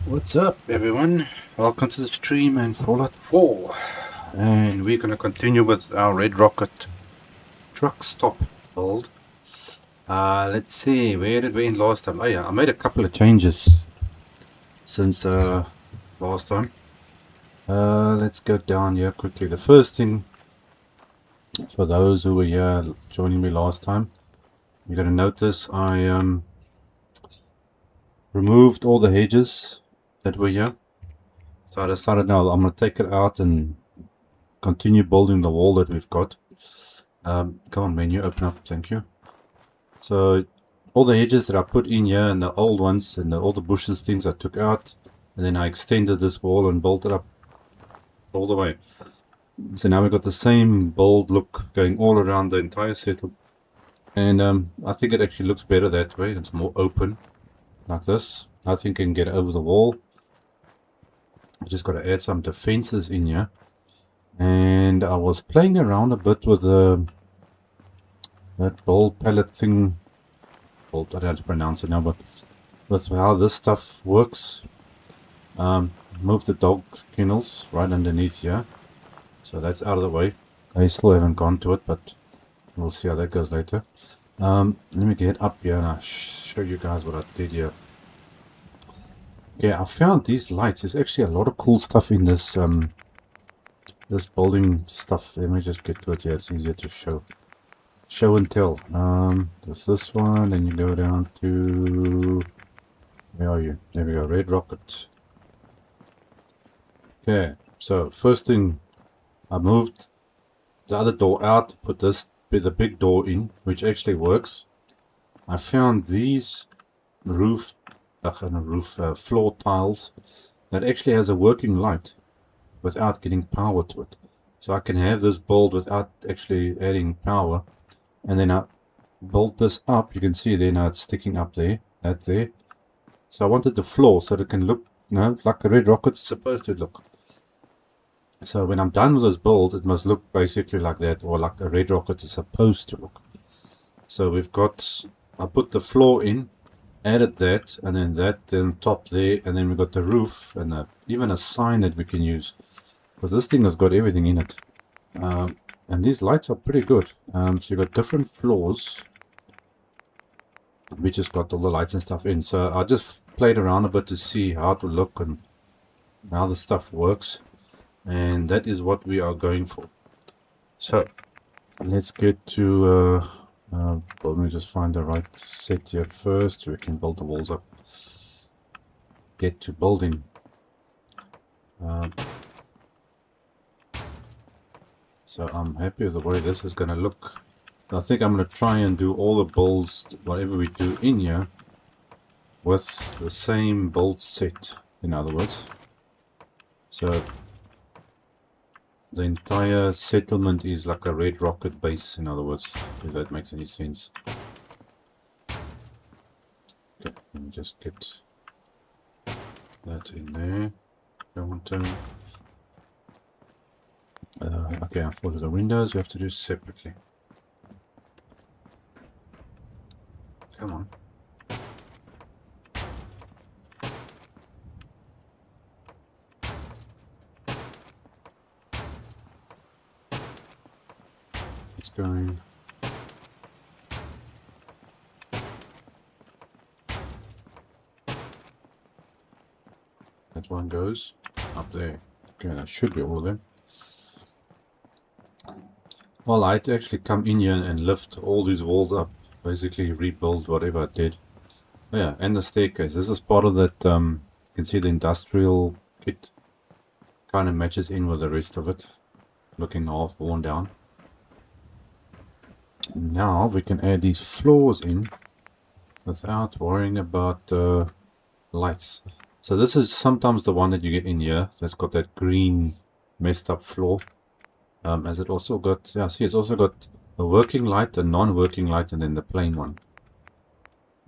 What's up, everyone? Welcome to the stream and Fallout 4. And we're going to continue with our Red Rocket truck stop build. Let's see, where did we end last time? Oh yeah, I made a couple of changes since last time. Let's go down here quickly. The first thing, for those who were here joining me last time, you're going to notice I removed all the hedges that were here. So I decided now I'm going to take it out and continue building the wall that we've got. Come on, menu, open up, thank you. So all the hedges that I put in here and the old ones and all the bushes things I took out, and then I extended this wall and bolted up all the way. So now we've got the same bold look going all around the entire setup, and I think it actually looks better that way. It's more open like this. I think I can get over the wall. I just got to add some defenses in here, and I was playing around a bit with that bold palette thing. Bold, I don't know how to pronounce it now, but that's how this stuff works. Move the dog kennels right underneath here, so that's out of the way. I still haven't gone to it, but we'll see how that goes later. Let me get up here and I'll show you guys what I did here. Okay, I found these lights. There's actually a lot of cool stuff in this this building stuff. Let me just get to it here. It's easier to show and tell. There's this one, and you go down to, where are you? There we go, Red Rocket. Okay, so first thing, I moved the other door out, put this the big door in, which actually works. I found these floor tiles that actually has a working light without getting power to it. So I can have this build without actually adding power. And then I build this up. You can see there now it's sticking up there, that there. So I wanted the floor so that it can look, you know, like a Red Rocket is supposed to look. So when I'm done with this build, it must look basically like that, or like a Red Rocket is supposed to look. So we've got, I put the floor in, added that, and then that, then top there, and then we've got the roof, and even a sign that we can use. Because this thing has got everything in it. And these lights are pretty good. So you've got different floors. We just got all the lights and stuff in. So I just played around a bit to see how it will look and how the stuff works. And that is what we are going for. So let's get to let me just find the right set here first so we can build the walls up. Get to building. So I'm happy with the way this is going to look. I think I'm going to try and do all the builds, whatever we do in here, with the same build set, in other words. So the entire settlement is like a Red Rocket base, in other words, if that makes any sense. Okay, let me just get that in there. Okay, for the windows we have to do separately. Come on. It's going. That one goes up there. Okay, that should be all of them. Well, I'd actually come in here and lift all these walls up, basically rebuild whatever I did. Oh yeah, and the staircase. This is part of that, you can see the industrial kit kind of matches in with the rest of it, looking half worn down. Now we can add these floors in without worrying about lights. So this is sometimes the one that you get in here that's got that green messed up floor. As it also got, yeah, see, it's also got a working light, a non-working light, and then the plain one.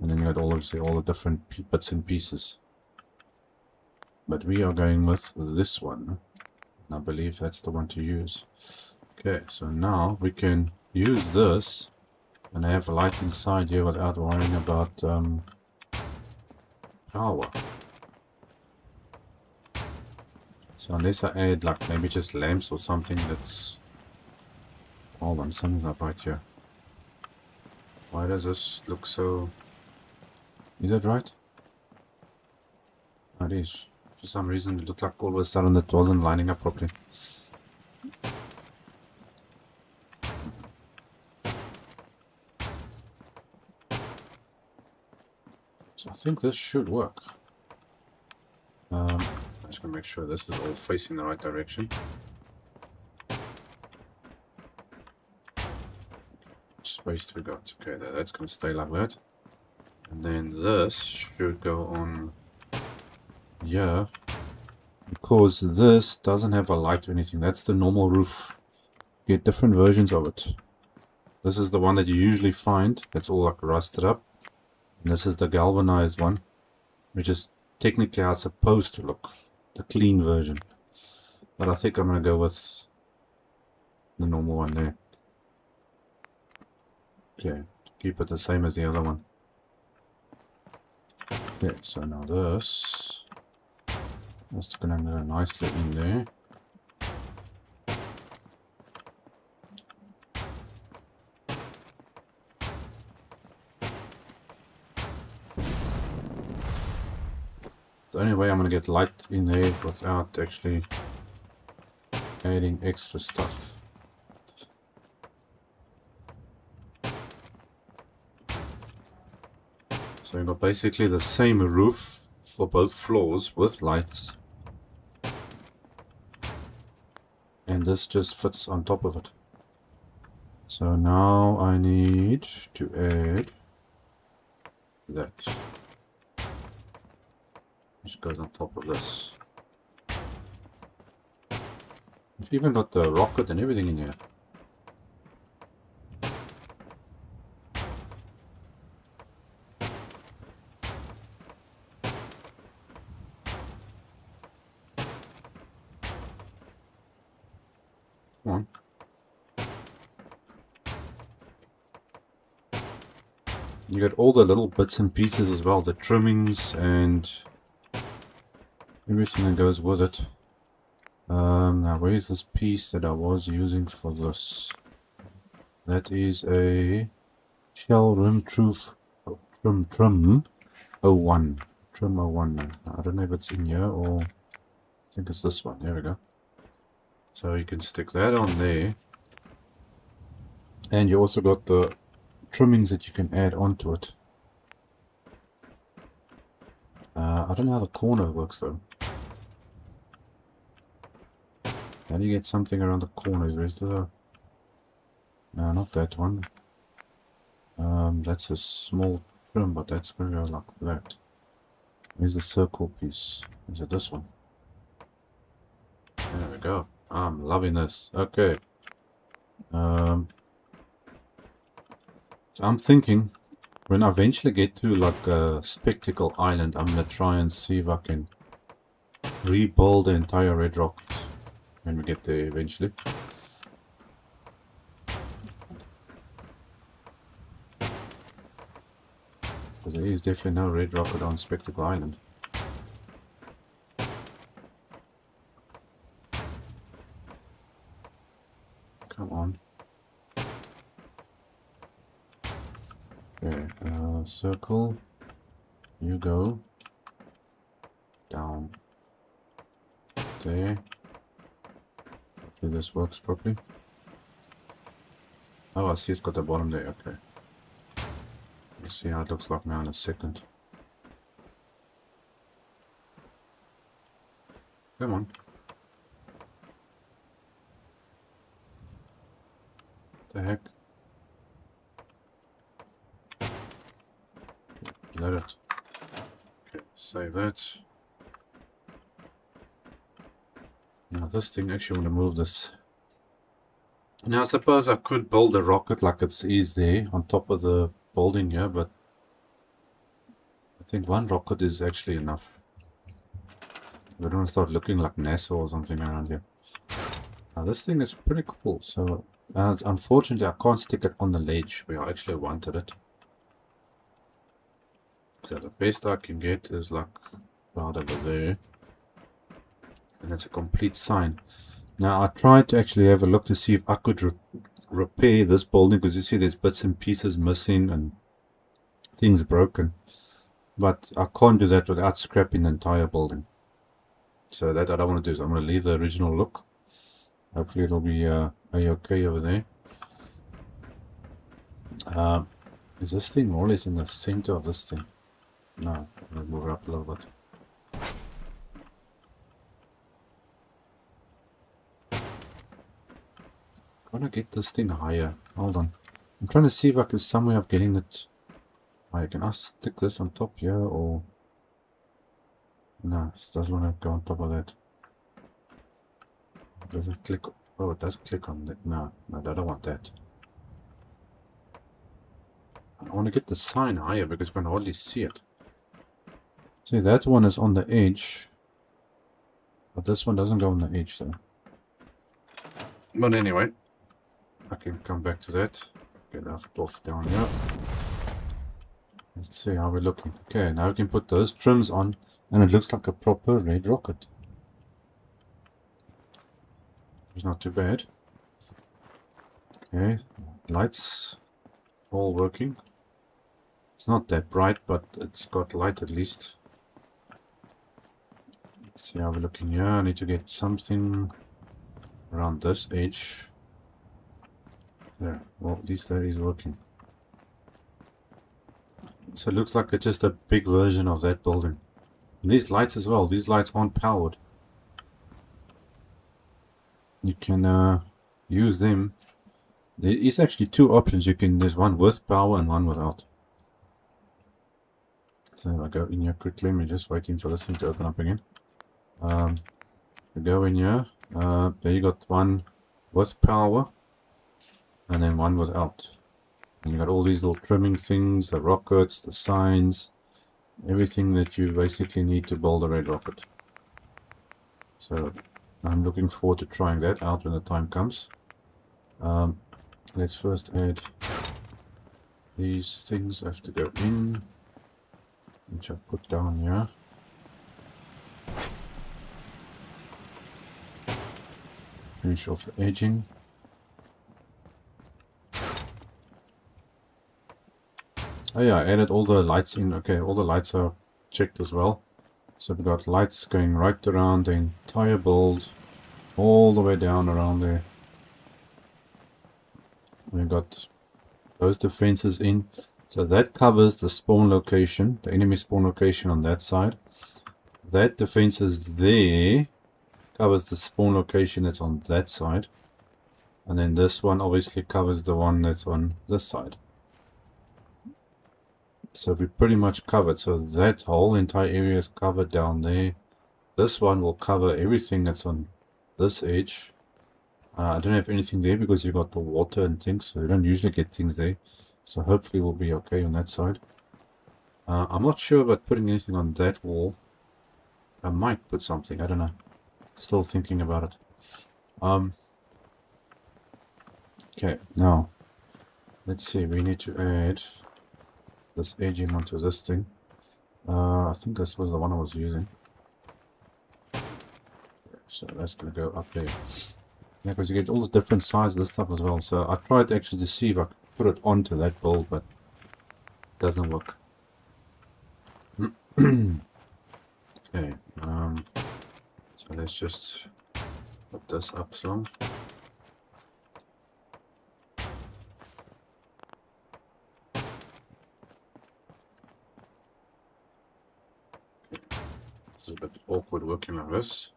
And then you got obviously all the different bits and pieces. But we are going with this one. And I believe that's the one to use. Okay, so now we can use this and have a light inside here without worrying about power. So unless I add like maybe just lamps or something that's... Hold on, something's not right here. Why does this look so... Is that right? Oh, it is. For some reason it looked like all of a sudden it wasn't lining up properly. So I think this should work. I'm just gonna make sure this is all facing the right direction. Space we got. Okay, that's gonna stay like that. And then this should go on here. Because this doesn't have a light or anything. That's the normal roof. You get different versions of it. This is the one that you usually find. That's all like rusted up. And this is the galvanized one, which is technically how it's supposed to look. The clean version. But I think I'm going to go with the normal one there. Okay, keep it the same as the other one. Okay, so now this... That's going to go nicely in there. The only way I'm going to get light in there without actually adding extra stuff. So you've got basically the same roof for both floors with lights. And this just fits on top of it. So now I need to add that. Which goes on top of this. We've even got the rocket and everything in here. Come on. You got all the little bits and pieces as well, the trimmings and everything that goes with it. Now where's this piece that I was using for this? That is a shell rim truth trim 01. Trim 01. I don't know if it's in here or I think it's this one. There we go. So you can stick that on there. And you also got the trimmings that you can add onto it. I don't know how the corner works though. How do you get something around the corners? Where's the... No, not that one. That's a small trim, but that's going to go like that. Where's the circle piece? Is it this one? There we go. I'm loving this. Okay. So I'm thinking when I eventually get to like a spectacle island, I'm going to try and see if I can rebuild the entire red rocket when we get there eventually. Because there is definitely no red rocket on Spectacle Island. Come on. Okay, circle. You go down there. Hopefully this works properly. Oh, I see it's got the bottom there. Okay. Let's see how it looks like now in a second. Come on. What the heck? Let it. Okay, save that. Now this thing, actually want to move this. Now I suppose I could build a rocket like it is there on top of the building here, but I think one rocket is actually enough. We don't want to start looking like NASA or something around here. Now this thing is pretty cool, so unfortunately I can't stick it on the ledge where I actually wanted it. So the best I can get is like about over there. And it's a complete sign. Now I tried to actually have a look to see if I could repair this building, because you see there's bits and pieces missing and things broken. But I can't do that without scrapping the entire building. So that I don't want to do. So I'm going to leave the original look. Hopefully it'll be a-okay over there. Is this thing more or less in the center of this thing? No, I'll move it up a little bit. I want to get this thing higher. Hold on. I'm trying to see if I can some way of getting it higher. Can I stick this on top here or... No, it doesn't want to go on top of that. Does it click? Oh, it does click on that. No, I don't want that. I want to get the sign higher because I can hardly see it. See, that one is on the edge. But this one doesn't go on the edge though. But anyway, I can come back to that. Get off down here. Let's see how we're looking. Okay, now we can put those trims on and it looks like a proper red rocket. It's not too bad. Okay, lights all working. It's not that bright, but it's got light at least. Let's see how we're looking here. I need to get something around this edge. Yeah, well, at least that is working. So it looks like it's just a big version of that building. And these lights as well. These lights aren't powered. You can use them. There is actually two options. There's one with power and one without. So if I go in here quickly, we're just waiting for this thing to open up again. Go in here. There you got one with power and then one without. And you got all these little trimming things, the rockets, the signs, everything that you basically need to build a red rocket. So I'm looking forward to trying that out when the time comes. Let's first add these things. I have to go in, which I put down here. Finish off the edging. Oh yeah, I added all the lights in. Okay, all the lights are checked as well. So we've got lights going right around the entire build, all the way down around there. We've got those defenses in. So that covers the spawn location, the enemy spawn location on that side. That defense is there, covers the spawn location that's on that side. And then this one obviously covers the one that's on this side. So we're pretty much covered. So that whole entire area is covered down there. This one will cover everything that's on this edge. I don't have anything there because you got the water and things, so you don't usually get things there. So hopefully we'll be okay on that side. I'm not sure about putting anything on that wall. I might put something, I don't know. Still thinking about it. Okay, now let's see, we need to add this edging onto this thing. I think this was the one I was using. So that's gonna go up there. Yeah, because you get all the different sizes of this stuff as well. So I tried actually to see if I could put it onto that build, but it doesn't work. Okay, so let's just put this up some. It's a bit awkward working like this.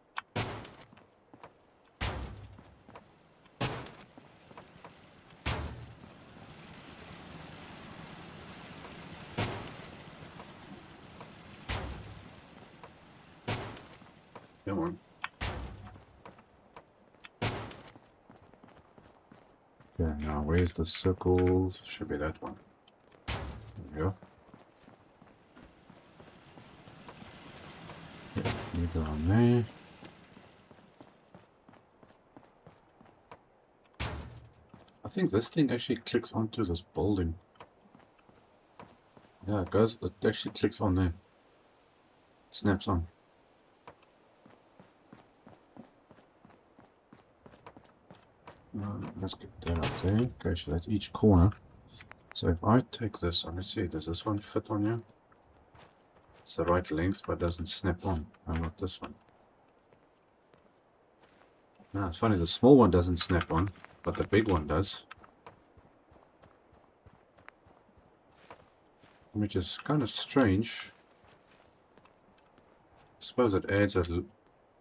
Come on. Okay, now where's the circle? Should be that one. There we go. Okay, you go on there. I think this thing actually clicks onto this building. Yeah, it actually clicks on there. It snaps on. Let's get that up there. Okay, so that's each corner. So if I take this, let's see, does this one fit on here? It's the right length, but doesn't snap on. How about this one? No, it's funny, the small one doesn't snap on, but the big one does. Which is kind of strange. I suppose it adds an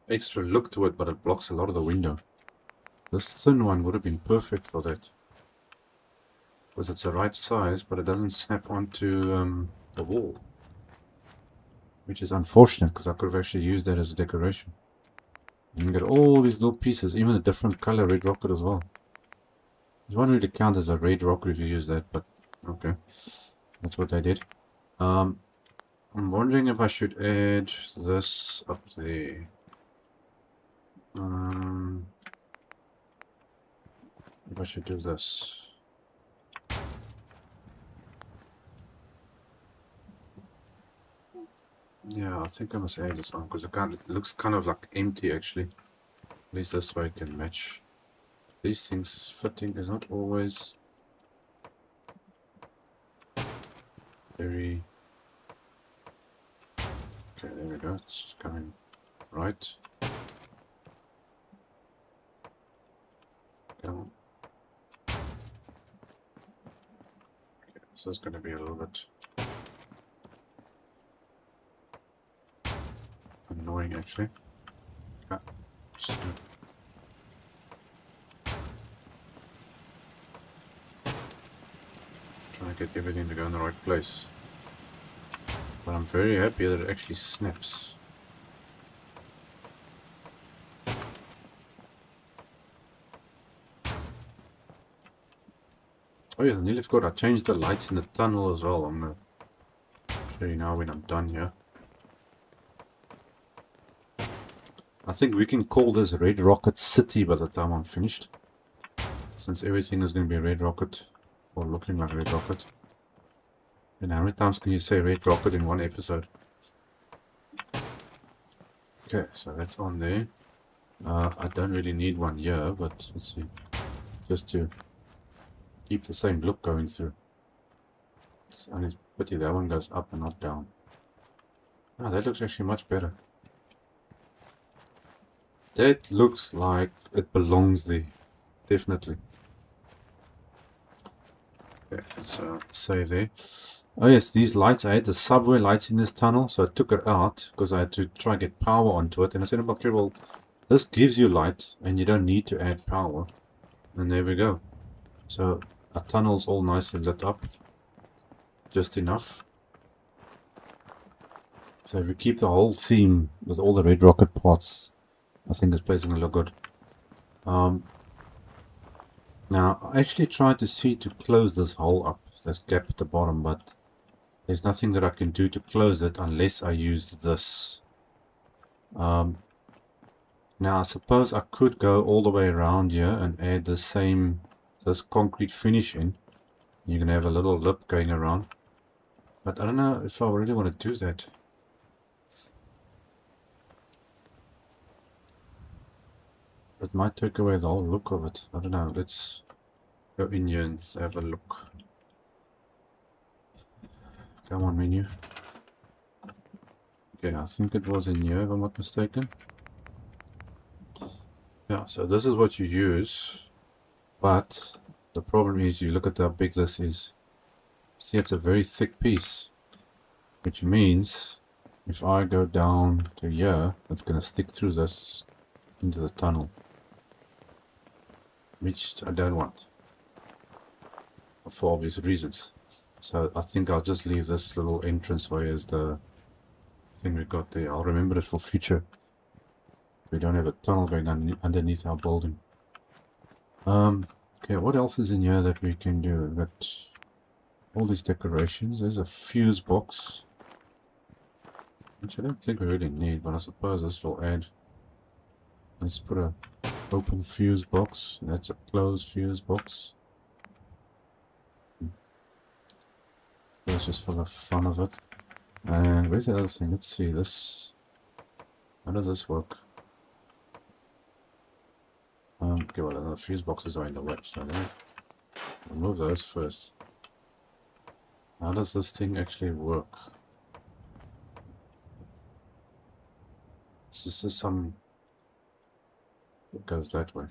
extra look to it, but it blocks a lot of the window. This thin one would have been perfect for that. Because it's the right size, but it doesn't snap onto the wall. Which is unfortunate, because I could have actually used that as a decoration. You can get all these little pieces, even a different color red rocket as well. This won't really count as a red rocket if you use that, but okay. That's what I did. I'm wondering if I should add this up there. If I should do this. Yeah, I think I must add this on because it looks kind of like empty actually. At least this way it can match. These things fitting is not always very... Okay, there we go. It's coming right. Come on. Okay, so it's going to be a little bit annoying actually. Okay. Just trying to get everything to go in the right place. But I'm very happy that it actually snaps. Oh yeah, I nearly forgot I changed the lights in the tunnel as well. I'm going to show you now when I'm done here. I think we can call this Red Rocket City by the time I'm finished. Since everything is going to be Red Rocket, or looking like Red Rocket. And how many times can you say Red Rocket in one episode? Okay, so that's on there. I don't really need one here, but let's see. Just to keep the same look going through. It's only pity that one goes up and not down. Ah, that looks actually much better. That looks like it belongs there. Definitely. Okay, let's save there. Oh yes, these lights, I had the subway lights in this tunnel, so I took it out because I had to try and get power onto it. And I said, okay, well, this gives you light and you don't need to add power. And there we go. So our tunnel's all nicely lit up. Just enough. So if we keep the whole theme with all the red rocket parts, I think this place is going to look good. Now, I actually tried to see to close this hole up, this gap at the bottom, but there's nothing that I can do to close it unless I use this. Now, I suppose I could go all the way around here and add this concrete finish in. You're going to have a little lip going around. But I don't know if I really want to do that. It might take away the whole look of it. I don't know. Let's go in here and have a look. Come on, menu. Okay, I think it was in here if I'm not mistaken. Yeah, so this is what you use. But the problem is you look at how big this is. See, it's a very thick piece. Which means if I go down to here, it's going to stick through this into the tunnel. Which I don't want. For obvious reasons. So I think I'll just leave this little entranceway as the thing we got there. I'll remember it for future. We don't have a tunnel going underneath our building. Okay, what else is in here that we can do? We've got all these decorations. There's a fuse box. Which I don't think we really need, but I suppose this will add. Let's put a open fuse box. That's a closed fuse box. That's just for the fun of it. And where's the other thing? Let's see this. How does this work? Okay, well, the fuse boxes are in the way, so let me remove those first. How does this thing actually work? This is some... It goes that way.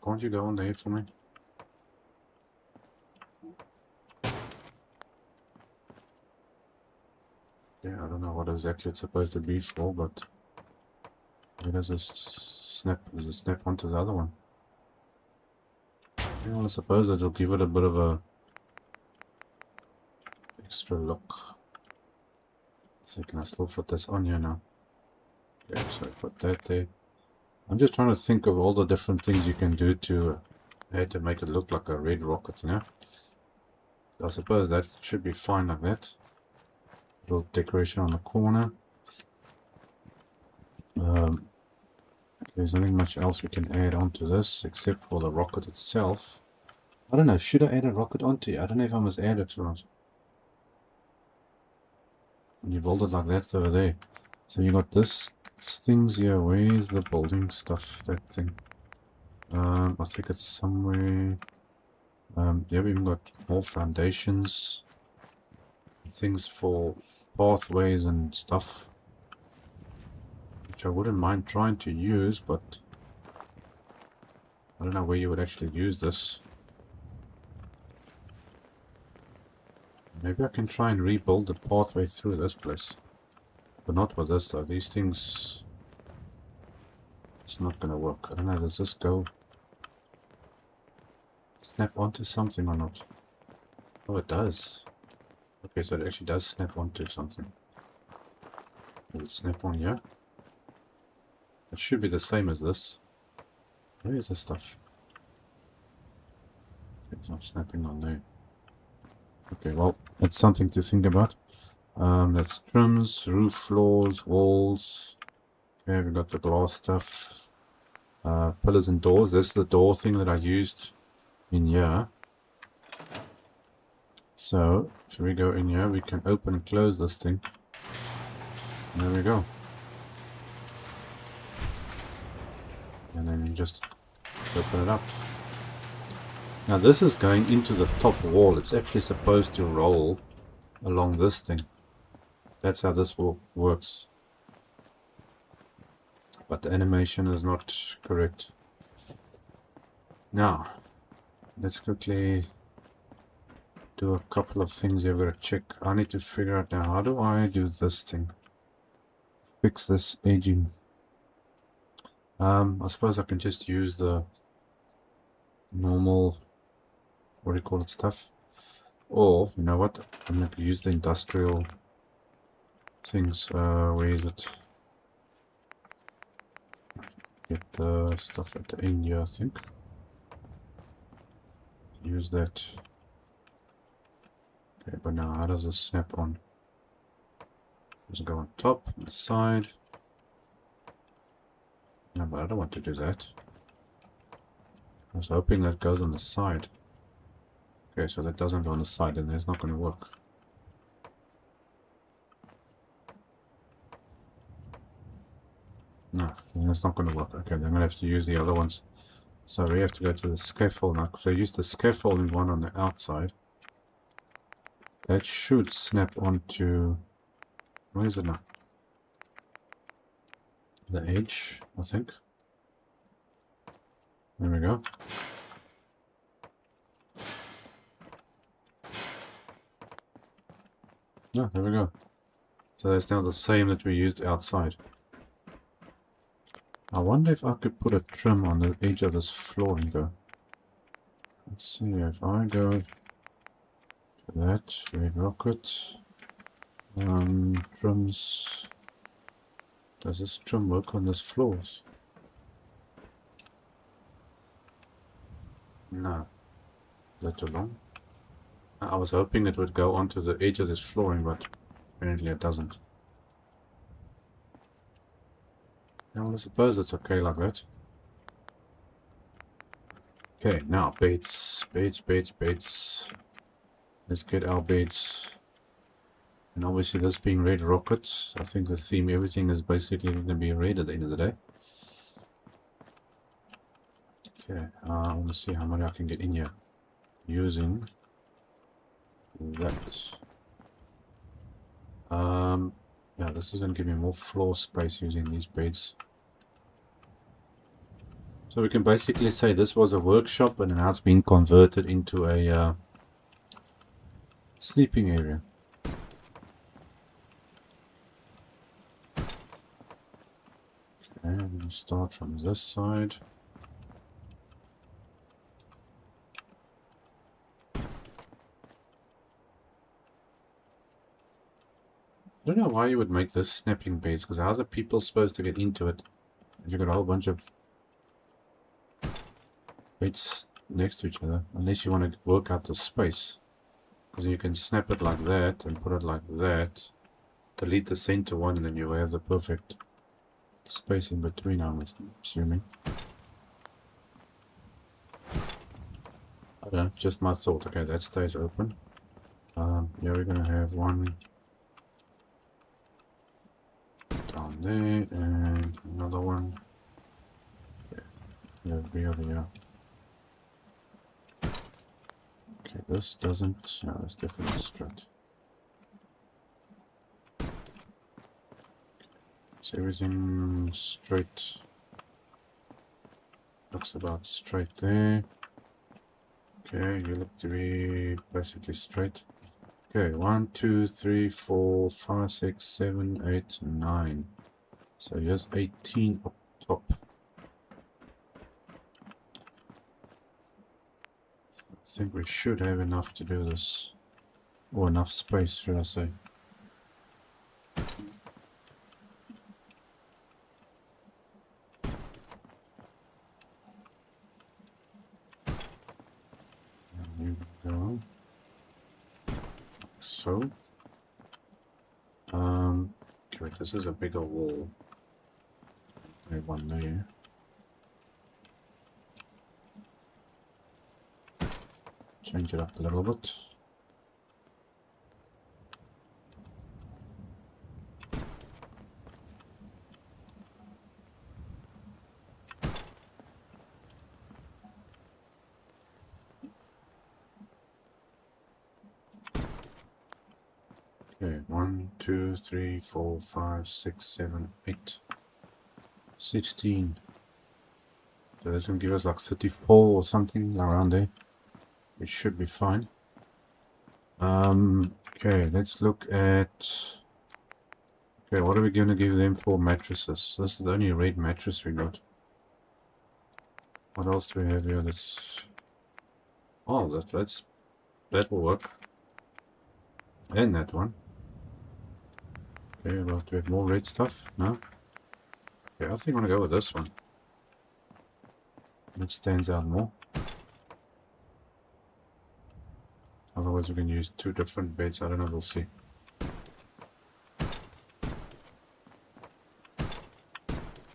Can't you go on there for me? Yeah, I don't know what exactly it's supposed to be for, but... Where does this snap? Does it snap onto the other one? Yeah, well, I suppose it'll give it a bit of a... extra look. So can I still put this on here now? Okay, so I put that there. I'm just trying to think of all the different things you can do to make it look like a red rocket, you know? So I suppose that should be fine like that. Little decoration on the corner. There's nothing much else we can add onto this except for the rocket itself. I don't know, should I add a rocket onto it? I don't know if I must add it or not. When you build it like that over there. So you got this things here. Where's the building stuff? That thing. I think it's somewhere. Yeah, we've got more foundations. Things for pathways and stuff. Which I wouldn't mind trying to use, but I don't know where you would actually use this. Maybe I can try and rebuild the pathway through this place. But not with this though. These things... It's not gonna work. I don't know, does this go... snap onto something or not? Oh, it does. Okay, so it actually does snap onto something. Does it snap on here? It should be the same as this. Where is this stuff? It's not snapping on there. Okay, well, that's something to think about. That's trims, roof floors, walls. Okay, we've got the glass stuff. Pillars and doors. This is the door thing that I used in here. So, if we go in here, we can open and close this thing. There we go. And then you just open it up. Now this is going into the top wall. It's actually supposed to roll along this thing. That's how this works. But the animation is not correct. Now, let's quickly do a couple of things here. We're going to check. I need to figure out now, how do I do this thing? Fix this aging. I suppose I can just use the normal, what do you call it, stuff. Or, you know what, I'm going to use the industrial things. Where is it? Get the stuff at the end here, I think. Use that. Okay, but now how does this snap on? Does it go on top, on the side? No, but I don't want to do that. I was hoping that goes on the side. Okay, so that doesn't go on the side, and that's not going to work. No, that's not going to work. Okay, then I'm going to have to use the other ones. So we have to go to the scaffold now. So I use the scaffolding one on the outside. That should snap onto... Where is it now? The edge, I think. There we go. No, there we go. So that's now the same that we used outside. I wonder if I could put a trim on the edge of this flooring though. Let's see, if I go to that, red rocket, trims. Does this trim work on this floors? No. Is that too long? I was hoping it would go onto the edge of this flooring, but apparently it doesn't. Well, I suppose it's okay like that. Okay, now baits. Let's get our baits. And obviously this being red rockets, I think the theme, everything is basically going to be red at the end of the day. Okay, I want to see how many I can get in here using that. Yeah, this is going to give me more floor space using these beds. So we can basically say this was a workshop and now it's been converted into a sleeping area. Okay, I'm going to start from this side. I don't know why you would make this snapping beds, because how are people supposed to get into it if you've got a whole bunch of beds next to each other? Unless you want to work out the space. Because you can snap it like that and put it like that. Delete the center one and then you have the perfect space in between, I'm assuming. I don't know, just my thought. Okay, that stays open. Yeah, we're gonna have one down there and another one. Yeah, over here. Okay, this doesn't. No, that's definitely straight. Is everything straight? Looks about straight there. Okay, you look to be basically straight. Okay, 1, 2, 3, 4, 5, 6, 7, 8, 9. So here's 18 up top. I think we should have enough to do this. Or enough space, should I say. Here we go. So. Okay, wait, this is a bigger wall. I have one there. Change it up a little bit. Okay, 1, 2, 3, 4, 5, 6, 7, 8, 16. So that's gonna give us like 34 or something around there. It should be fine. Okay, let's look at. Okay, what are we gonna give them for mattresses? This is the only red mattress we got. What else do we have here? That's. Oh, that will work. And that one. Okay, well, do we have more red stuff? No? Okay, I think I'm gonna go with this one. It stands out more. Otherwise we can use two different beds. I don't know, we'll see.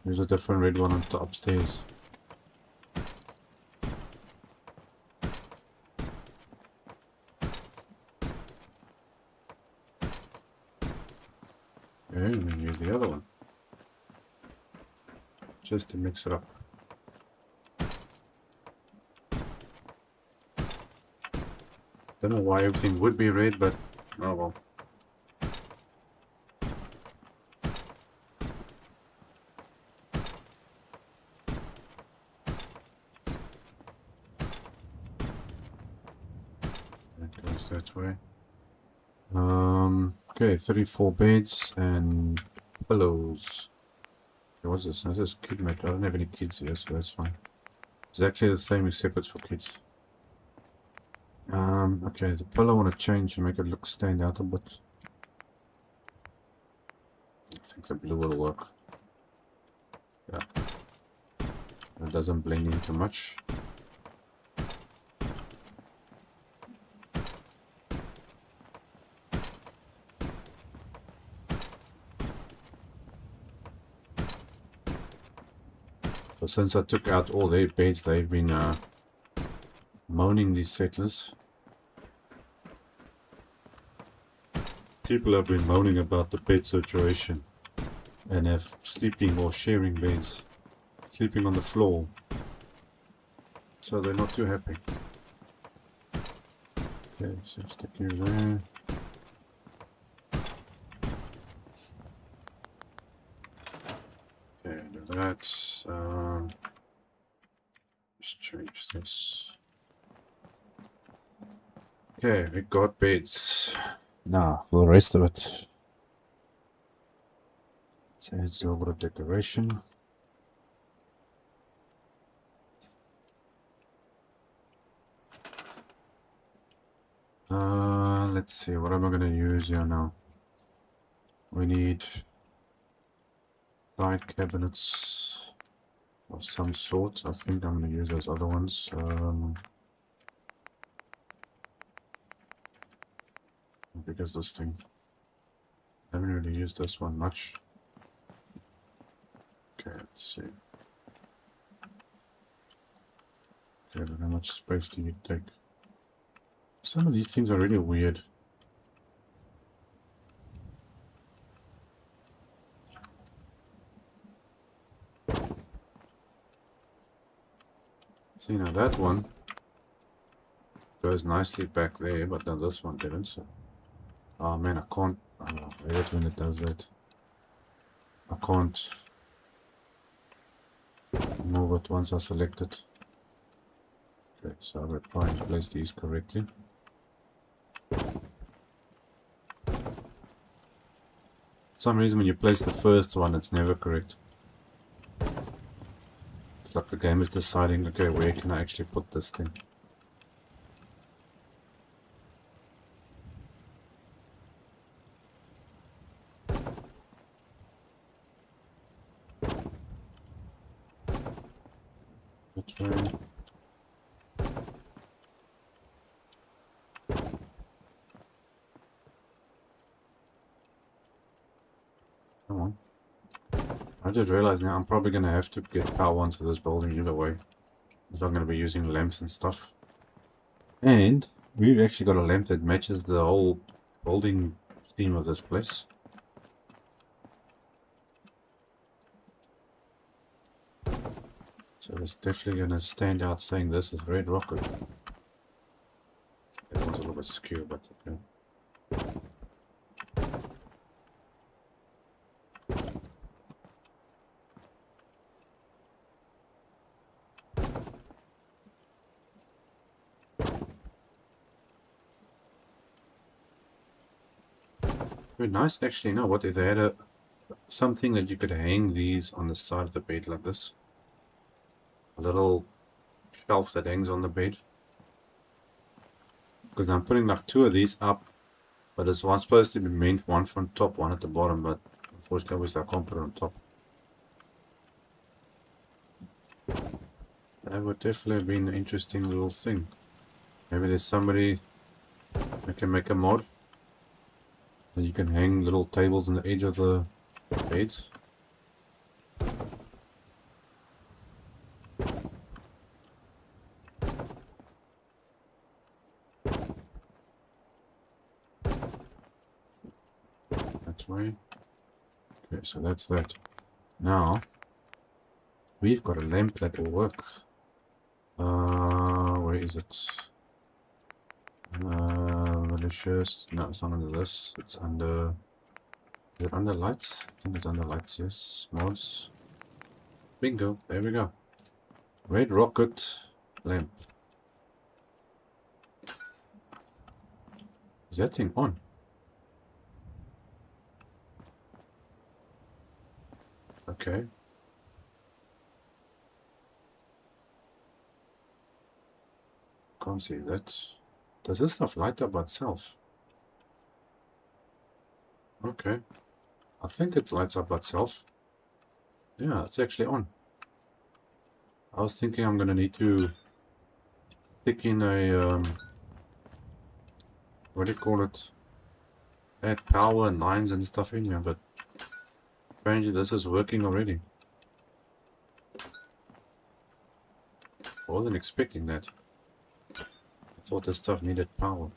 There's a different red one on top upstairs. Okay, and then use the other one. Just to mix it up. Don't know why everything would be red, but oh well. That goes that way. Okay, 34 beds and pillows. Okay, what's this? This is kid mat. I don't have any kids here, so that's fine. It's actually the same except it's for kids. Okay, the pillow I want to change and make it look stand out a bit. I think the blue will work. Yeah. It doesn't blend in too much. So since I took out all their beds, they've been moaning, these settlers. People have been moaning about the bed situation and have sleeping or sharing beds, sleeping on the floor. so they're not too happy. Okay, so stick you there. Okay, do that. Just change this. Okay, we got beds. Now, for the rest of it, let's add a little bit of decoration. Let's see, what am I going to use here now? We need side cabinets of some sort. I think I'm going to use those other ones. How big is this thing? I haven't really used this one much. Okay, let's see. Okay, but how much space do you take? Some of these things are really weird. See, now that one goes nicely back there, but then this one didn't. So. Oh man, I can't. I hate when it does that. I can't move it once I select it. Okay, so I will try and place these correctly. For some reason, when you place the first one, it's never correct. It's like the game is deciding, okay, where can I actually put this thing? That way. Come on. I just realized now I'm probably going to have to get power onto this building either way. Because I'm going to be using lamps and stuff. And we've actually got a lamp that matches the whole building theme of this place. So it's definitely going to stand out saying this is Red Rocket. That one's a little bit skew, but okay. Very nice, actually. No, what if they had something that you could hang these on the side of the bed like this? A little shelf that hangs on the bed. Because I'm putting like 2 of these up, but it's one supposed to be meant one from top, one at the bottom, but unfortunately obviously I can't put it on top. That would definitely be an interesting little thing. Maybe there's somebody that can make a mod. And you can hang little tables on the edge of the beds. That way. Okay, so that's that. Now, we've got a lamp that will work. Where is it? Malicious. No, it's not under this. It's under... Is it under lights? I think it's under lights, yes. Mods. Bingo. There we go. Red Rocket lamp. Is that thing on? Okay. Can't see that. Does this stuff light up by itself? Okay. I think it lights up by itself. Yeah, it's actually on. I was thinking I'm gonna need to stick in a what do you call it? Add power and lines and stuff in here, but apparently this is working already. I wasn't expecting that. I thought this stuff needed power.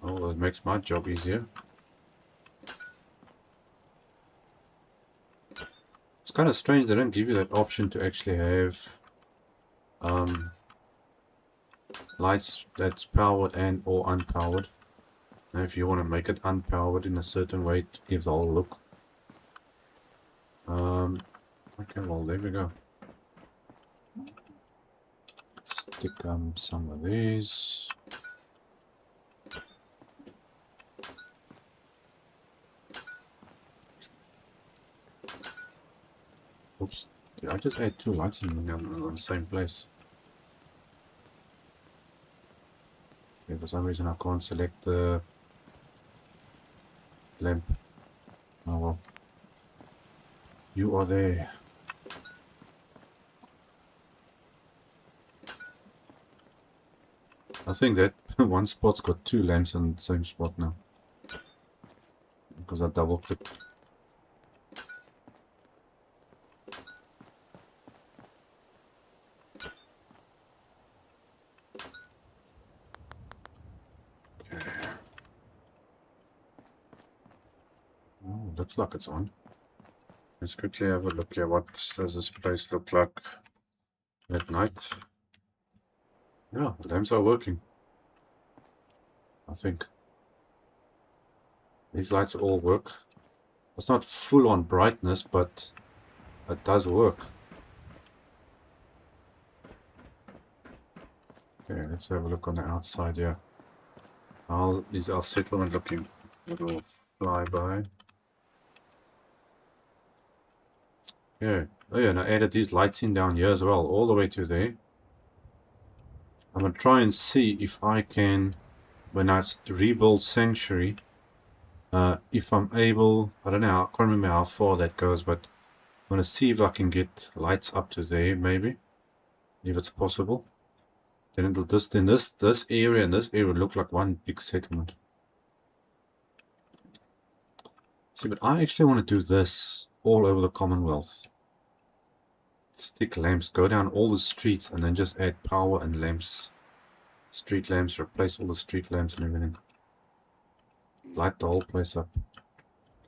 Oh, it makes my job easier. It's kind of strange they don't give you that option to actually have lights that's powered and or unpowered. Now if you want to make it unpowered in a certain way to give the whole look. Okay, well there we go. Stick some of these. Oops, did I just add 2 lights in on the same place? Okay, for some reason I can't select the lamp. Oh well. You are there. I think that one spot's got 2 lamps on the same spot now. Because I double clicked. Okay. Oh, looks like it's on. Let's quickly have a look here. What does this place look like at night? Yeah, the lamps are working. I think. These lights all work. It's not full on brightness, but it does work. Okay, let's have a look on the outside here. How is our settlement looking? Little flyby. Yeah. Oh yeah, and I added these lights in down here as well, all the way to there. I'm gonna try and see if I can, when I rebuild Sanctuary, if I'm able, I don't know, I can't remember how far that goes, but I'm gonna see if I can get lights up to there, maybe, if it's possible. Then it'll just, then this area and this area look like one big settlement. See, but I actually want to do this all over the Commonwealth. Stick lamps, go down all the streets and then just add power and lamps. Street lamps, replace all the street lamps and everything. Light the whole place up.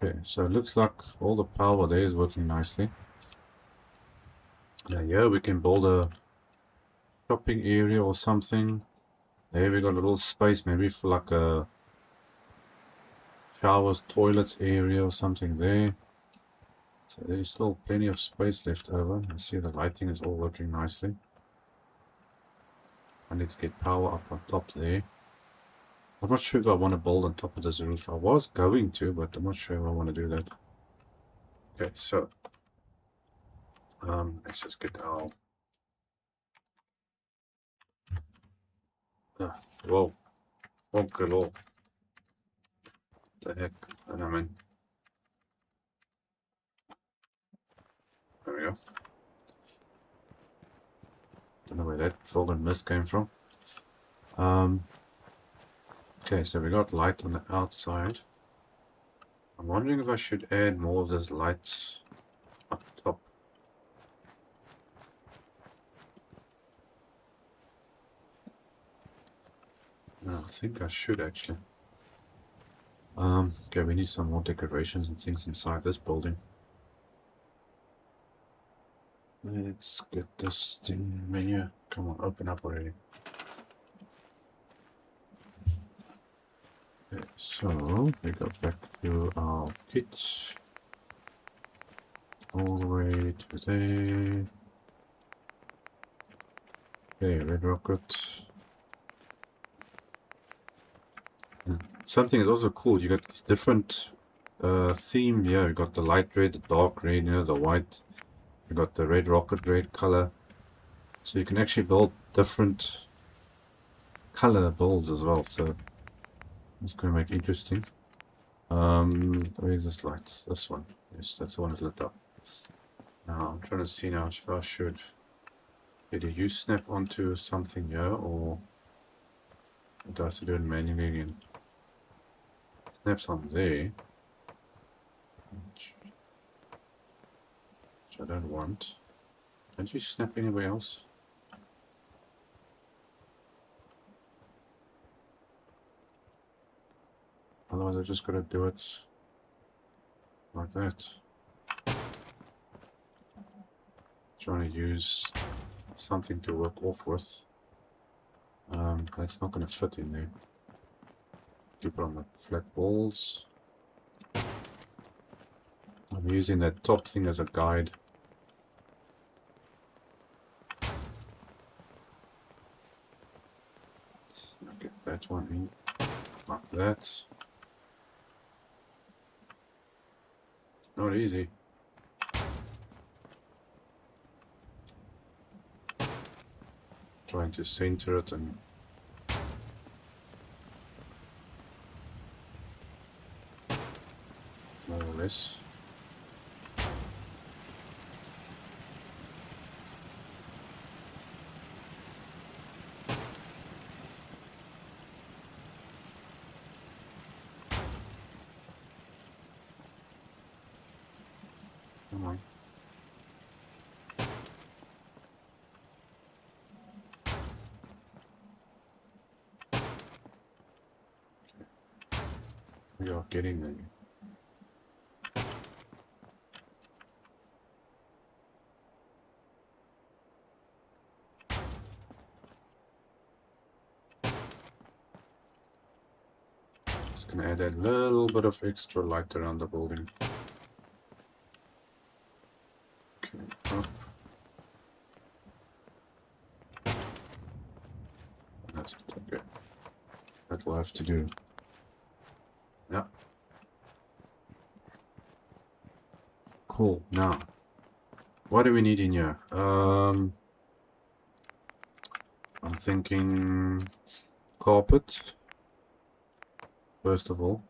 Okay, so it looks like all the power there is working nicely. Now here we can build a shopping area or something. There we got a little space maybe for like a showers, toilets area or something there. So there's still plenty of space left over. You see the lighting is all working nicely. I need to get power up on top there. I'm not sure if I want to build on top of this roof. I was going to, but I'm not sure if I want to do that. Okay, so let's just get our whoa, fog galore. The heck? And I mean, there we go. Don't know where that fog and mist came from. Okay, so we got light on the outside. I'm wondering if I should add more of those lights up top. No, I think I should actually. Okay, we need some more decorations and things inside this building. Let's get this thing menu. Come on, open up already. Okay, so we go back to our kit. All the way to there. Okay, red rocket. Something is also cool. You got different theme here. You got the light red, the dark red, you know, the white. You got the red rocket red color. So you can actually build different color builds as well. So it's going to make it interesting. Where is this light? This one. Yes, that's the one that's lit up. Now I'm trying to see now if I should either you snap onto something here or do I have to do it manually again? Snaps on there. Which I don't want. Don't you snap anywhere else? Otherwise I just gotta do it like that. trying to use something to work off with. That's not going to fit in there. Keep it on the flat walls. I'm using that top thing as a guide. Let's get that one in, like that. It's not easy. Trying to center it and more or less. Come on. We are getting there. Just gonna add a little bit of extra light around the building. Okay, up. That's okay. That will have to do. Yeah. Cool. Now, what do we need in here? I'm thinking carpet. First of all.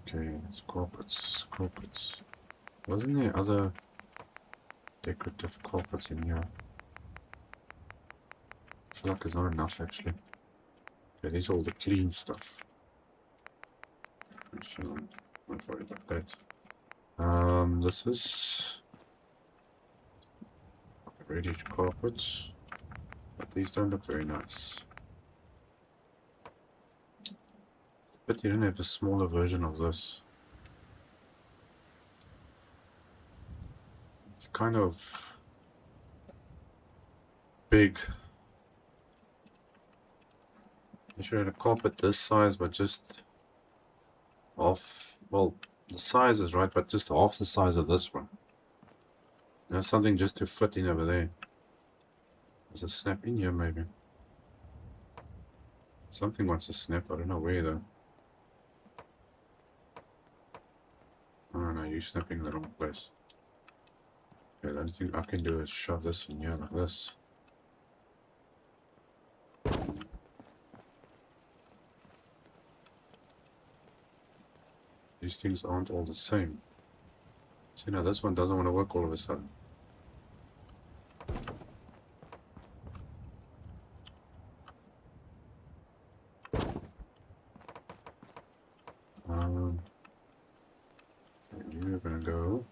Okay, it's carpets. Carpets. Wasn't there other decorative carpets in here? I feel like there's not enough actually. Okay, these are all the clean stuff. Don't worry about that. This is ready to carpets, but these don't look very nice. But you don't have a smaller version of this. It's kind of big. I should have a carpet this size, but just half. Well, the size is right, but just half the size of this one. There's something just to fit in over there. There's a snap in here, maybe. Something wants to snap. I don't know where though. Oh no, you're snapping in the wrong place. Okay, the only thing I can do is shove this in here like this. These things aren't all the same. See, now this one doesn't want to work all of a sudden. You're gonna go.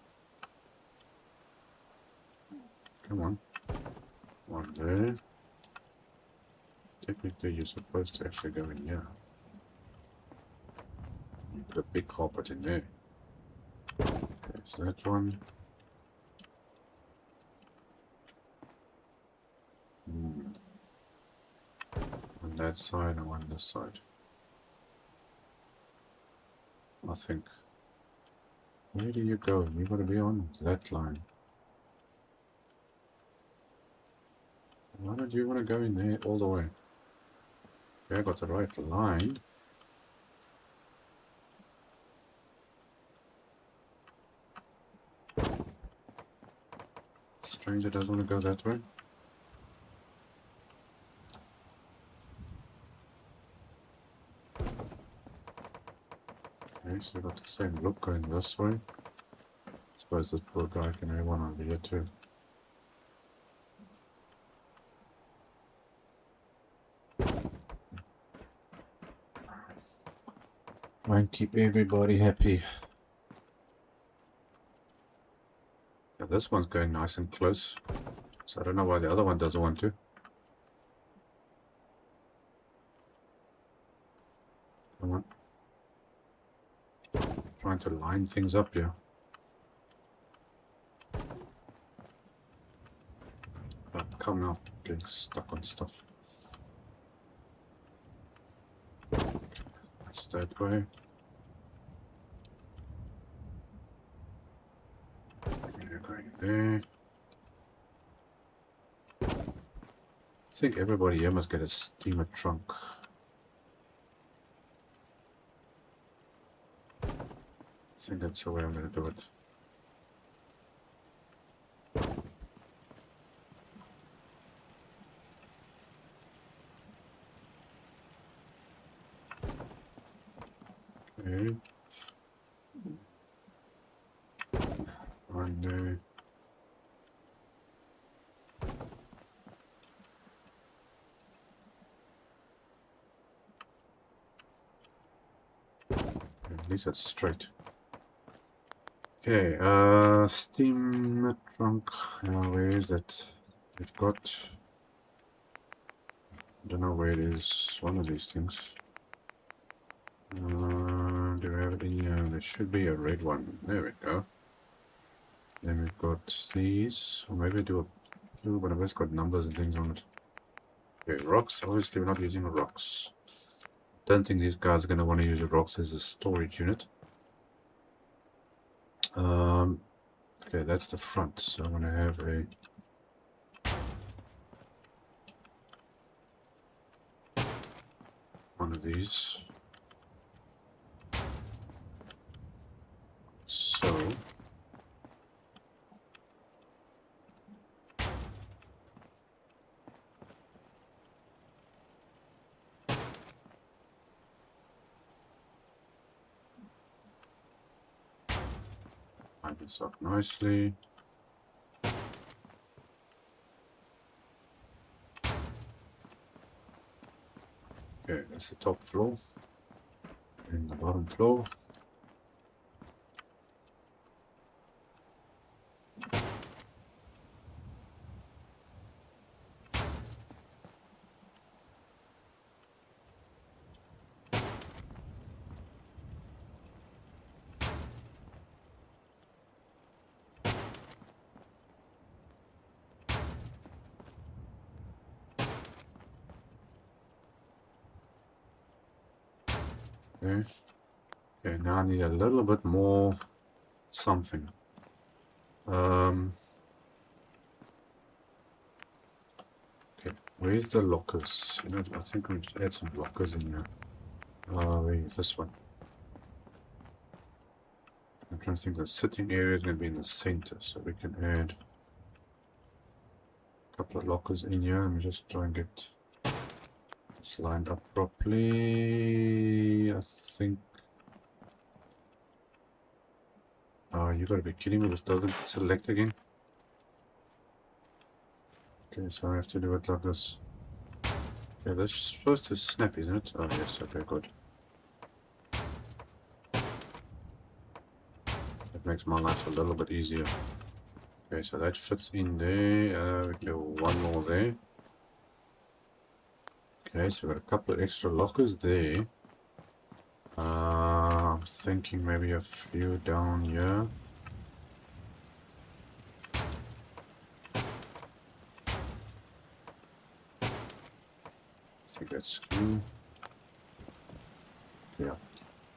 Come on. One there. Technically, you're supposed to actually go in here. You put a big carpet in there. There's that one. On that side and on this side. I think. Where do you go? You gotta be on that line. Why don't you want to go in there all the way? Okay, I got the right line. Stranger doesn't want to go that way. Okay, so we got the same look going this way. I suppose this poor guy can have one over here too. Try and keep everybody happy. Yeah, this one's going nice and close. So I don't know why the other one doesn't want to. Come on. trying to line things up here. But come now, getting stuck on stuff. That's that way. You're going there. I think everybody here must get a steamer trunk. I think that's the way I'm going to do it. Okay. And at least that's straight. Okay, steam trunk. Where is it? We've got. I don't know where it is. One of these things. Do we have it in here? There should be a red one. There we go. Then we've got these. Or maybe do a blue, but it's got numbers and things on it. Okay, rocks. Obviously, we're not using rocks. Don't think these guys are going to want to use the rocks as a storage unit. Okay, that's the front. So I'm going to have a one of these. So line this up nicely. Okay, that's the top floor. And the bottom floor. Okay. Okay, now I need a little bit more something. Okay, where's the lockers? You know, I think we should add some lockers in here. Where is this one? I'm trying to think the sitting area is going to be in the center, so we can add a couple of lockers in here and just try and get this lined up properly. I think. Oh, you gotta be kidding me, this doesn't select again. Okay, so I have to do it like this. Okay, that's supposed to snap, isn't it? Oh, yes, okay, good. That makes my life a little bit easier. Okay, so that fits in there. We do one more there. Okay, so we've got a couple of extra lockers there. I'm thinking maybe a few down here. I think that's cool. Yeah,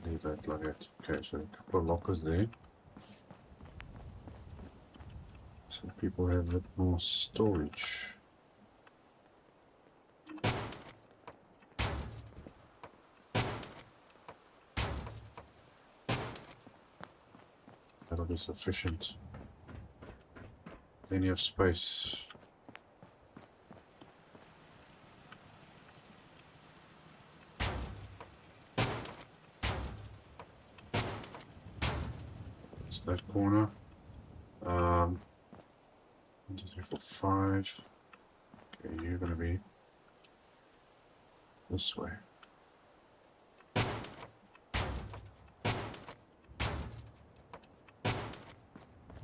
leave that like that. Okay, so a couple of lockers there. So people have a bit more storage. That'll be sufficient. Plenty of space. That's that corner. 1, 2, 3, 4, 5. Okay, you're gonna be this way.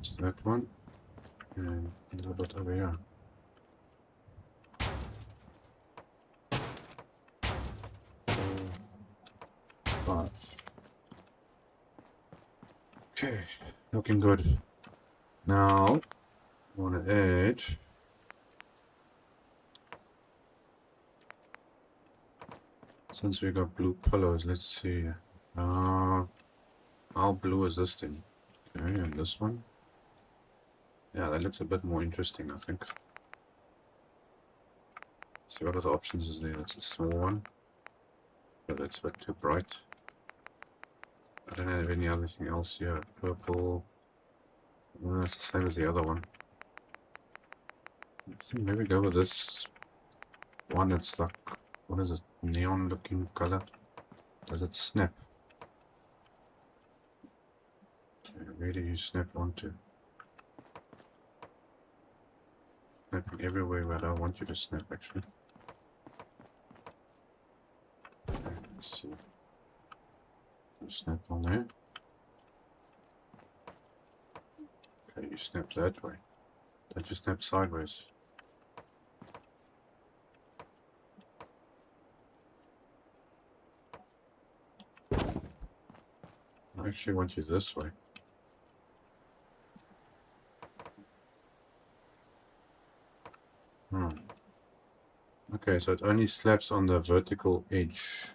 It's that one, and a little bit over here. Four, 5. Okay, looking good. Now, I want to add. Since we got blue pillows, let's see. How blue is this thing? Okay, and this one. Yeah, that looks a bit more interesting, I think. See what other options is there? That's a small one. But that's a bit too bright. I don't have any other thing else here. Purple. Well, that's the same as the other one. I think maybe go with this one that's like, what is it? Neon looking color. Does it snap? Okay, where do you snap onto? Snapping everywhere where I want you to snap, actually. Okay, let's see. You snap on there. Okay, you snap that way. Don't you snap sideways? I actually want you this way. Okay, so it only slaps on the vertical edge.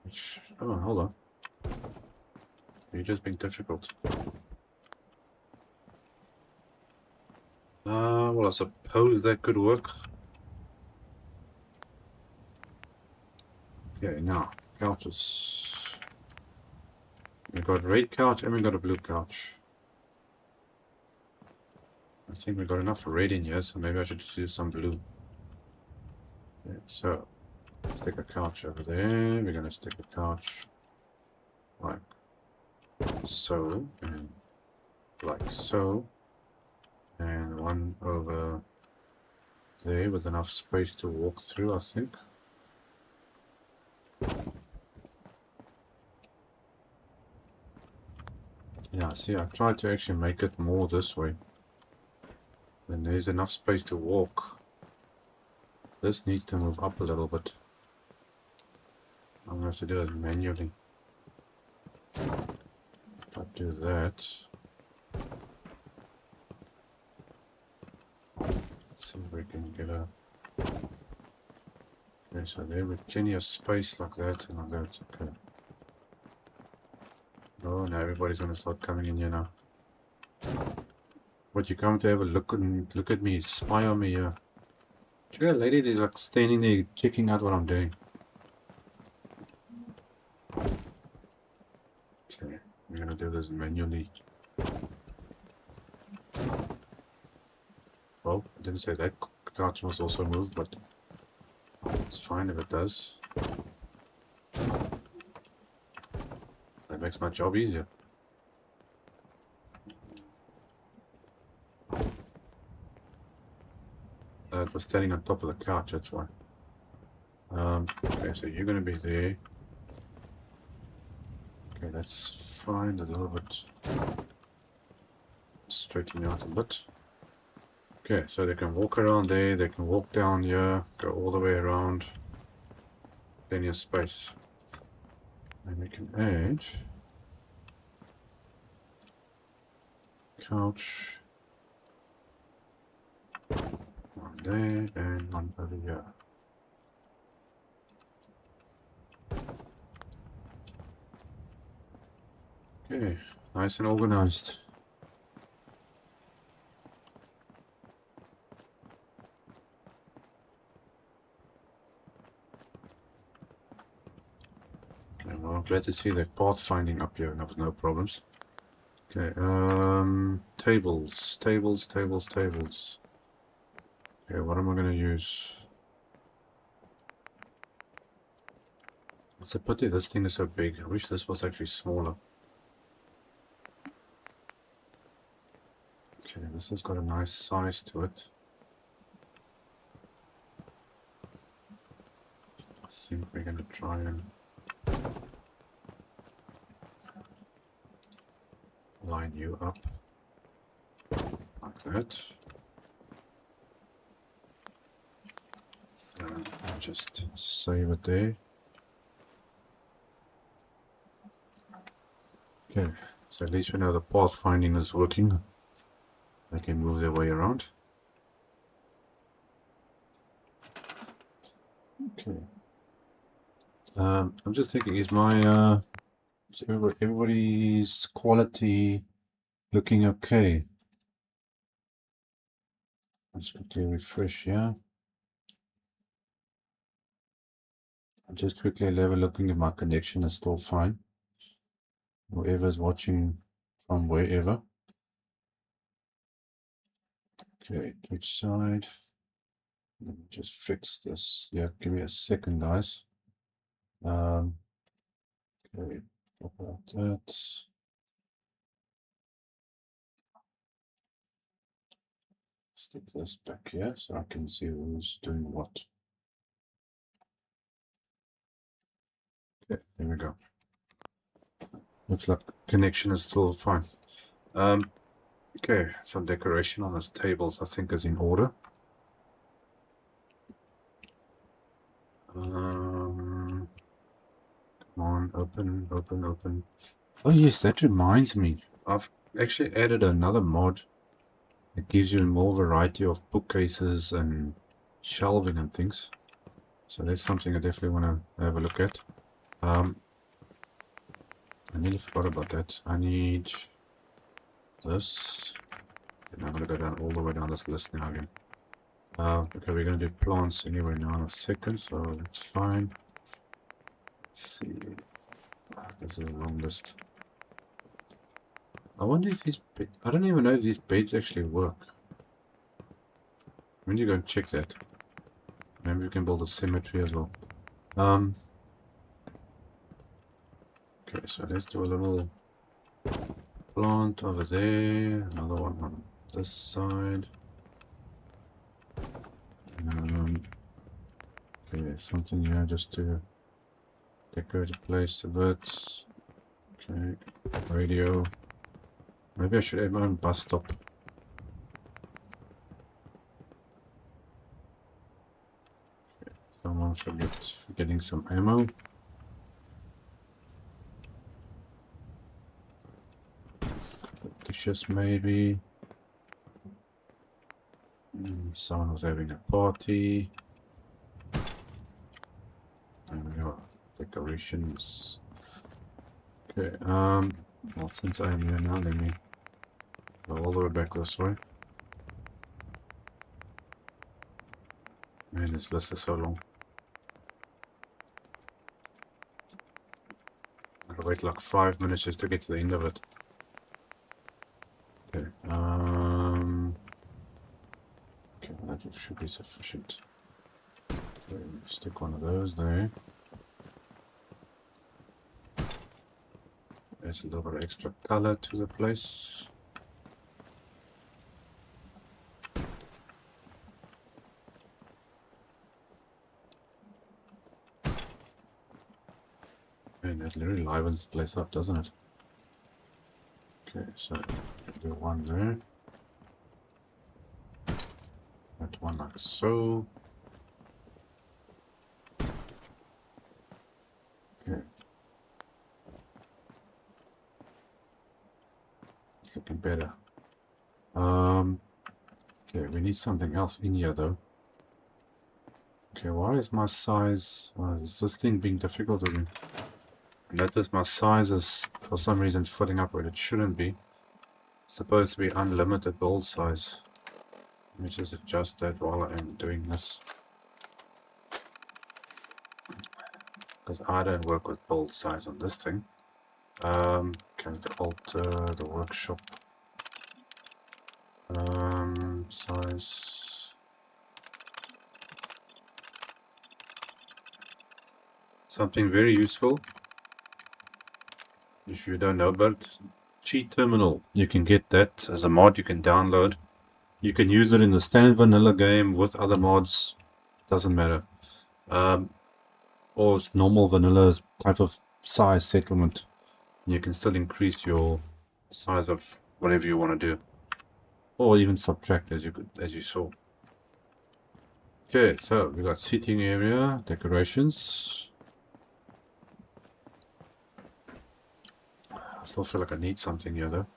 Which, oh, hold on. You're just being difficult. Well, I suppose that could work. Okay, now, couches. We got a red couch and we got a blue couch. I think we got enough red in here, so maybe I should use some blue. Okay, so let's stick a couch over there. We're gonna stick a couch like so, and like so, and one over there with enough space to walk through, I think. Yeah, see, I tried to actually make it more this way. Then there's enough space to walk. This needs to move up a little bit. I'm going to have to do it manually. If I do that... Let's see if we can get a... Okay, so there with plenty of space like that and like that. Okay. Oh, now everybody's going to start coming in here now. What, you come to have a look at me, spy on me here. Look at that lady, there's like standing there checking out what I'm doing. Okay, we're gonna do this manually. Oh, I didn't say that couch must also move, but it's fine if it does. That makes my job easier. It was standing on top of the couch, that's why. Okay, so you're gonna be there. Okay, that's fine, a little bit. Straighten out a bit. Okay, so they can walk around there, they can walk down here, go all the way around. Plenty of space. And we can add couch. One there and one over here. Okay, nice and organized. Okay, well, I'm glad to see that path finding up here with no problems. Okay, tables. Okay, what am I going to use? It's a pity this thing is so big. I wish this was actually smaller. Okay, this has got a nice size to it. I think we're going to try and line you up like that. I'll just save it there. Okay, So at least we know the pathfinding is working. They can move their way around. Okay. I'm just thinking, is my is everybody's quality looking okay? Let's quickly refresh here. I'm just quickly level looking if my connection is still fine. Whoever's watching from wherever. Okay, Twitch side. Let me just fix this. Yeah, give me a second, guys. Okay, pop out that. Stick this back here so I can see who's doing what. Okay, there we go. Looks like connection is still fine. Okay, some decoration on those tables I think is in order. Come on, open, open, open. Oh yes, that reminds me. I've actually added another mod. It gives you more variety of bookcases and shelving and things. So that's something I definitely want to have a look at. I nearly forgot about that. I need this. And I'm going to go down all the way down this list now again. Okay, we're going to do plants anyway now in a second, so that's fine. Let's see. This is a long list. I wonder if these I don't even know if these beds actually work. When you go and check that. Maybe we can build a cemetery as well. Okay, so let's do a little plant over there. Another one on this side. Okay, something here just to decorate the place a bit. Okay, radio. Maybe I should add my own bus stop. Okay, someone forgetting some ammo. Dishes maybe. Someone was having a party. And we got decorations. Okay, well, since I'm here now, let me go all the way back this way. Man, this list is so long. I gotta wait like 5 minutes just to get to the end of it. Okay, okay, that should be sufficient. Okay, stick one of those there. Adds a little bit of extra color to the place. And that really livens the place up, doesn't it? Okay, so do one there. That one like so. Okay. It's looking better. Okay, we need something else in here though. Okay, why is my size... is this thing being difficult to do? Notice my size is for some reason filling up where it shouldn't be. It's supposed to be unlimited build size. Let me just adjust that while I am doing this. Because I don't work with build size on this thing. Can alter the workshop size. Something very useful if you don't know about cheat terminal. You can get that as a mod you can download. You can use it in the standard vanilla game with other mods, doesn't matter. Or normal vanilla type of size settlement. You can still increase your size of whatever you want to do, or even subtract as you saw. Okay, so we got seating area, decorations. I still feel like I need something here though.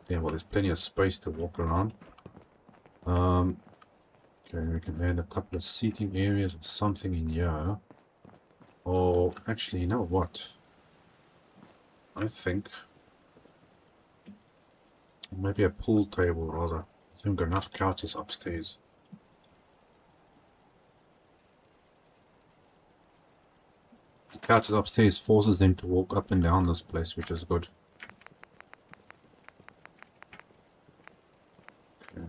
Yeah, well, there's plenty of space to walk around. Okay, we can add a couple of seating areas or something in here. Or actually, you know what? I think maybe a pool table rather. I think we've got enough couches upstairs. The couches upstairs forces them to walk up and down this place, which is good. Okay,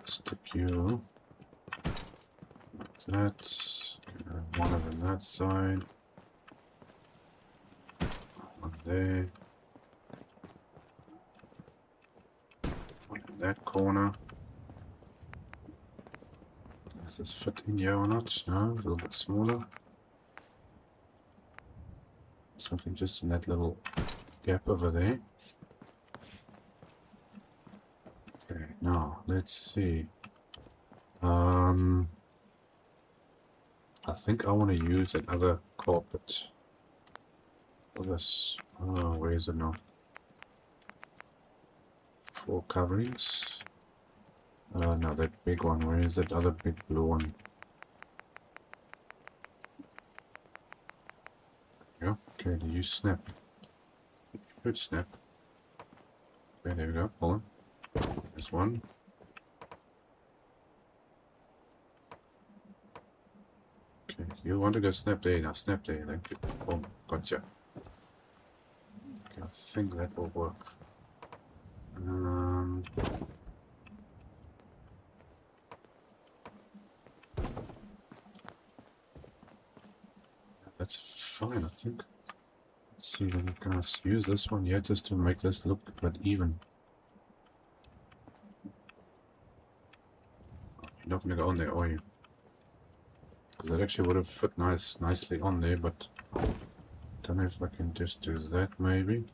stick you like that. Okay, one over that side. One there. One in that corner. Does this fit in here or not? No, a little bit smaller. Something just in that little gap over there. Okay, now let's see. I think I want to use that other carpet for this. Oh, where is it now? Floor coverings. No, that big one. Where is that other big blue one? Yeah. Okay, do you snap? It should snap. Okay, there we go. Hold on. There's one. Okay, you want to go snap there? Now snap there. Thank you. Boom. Gotcha. Okay, I think that will work. That's fine, I think. Let's see, then can I use this one here just to make this look a bit even? You're not going to go on there, are you? Because that actually would have fit nicely on there, but I don't know if I can just do that maybe.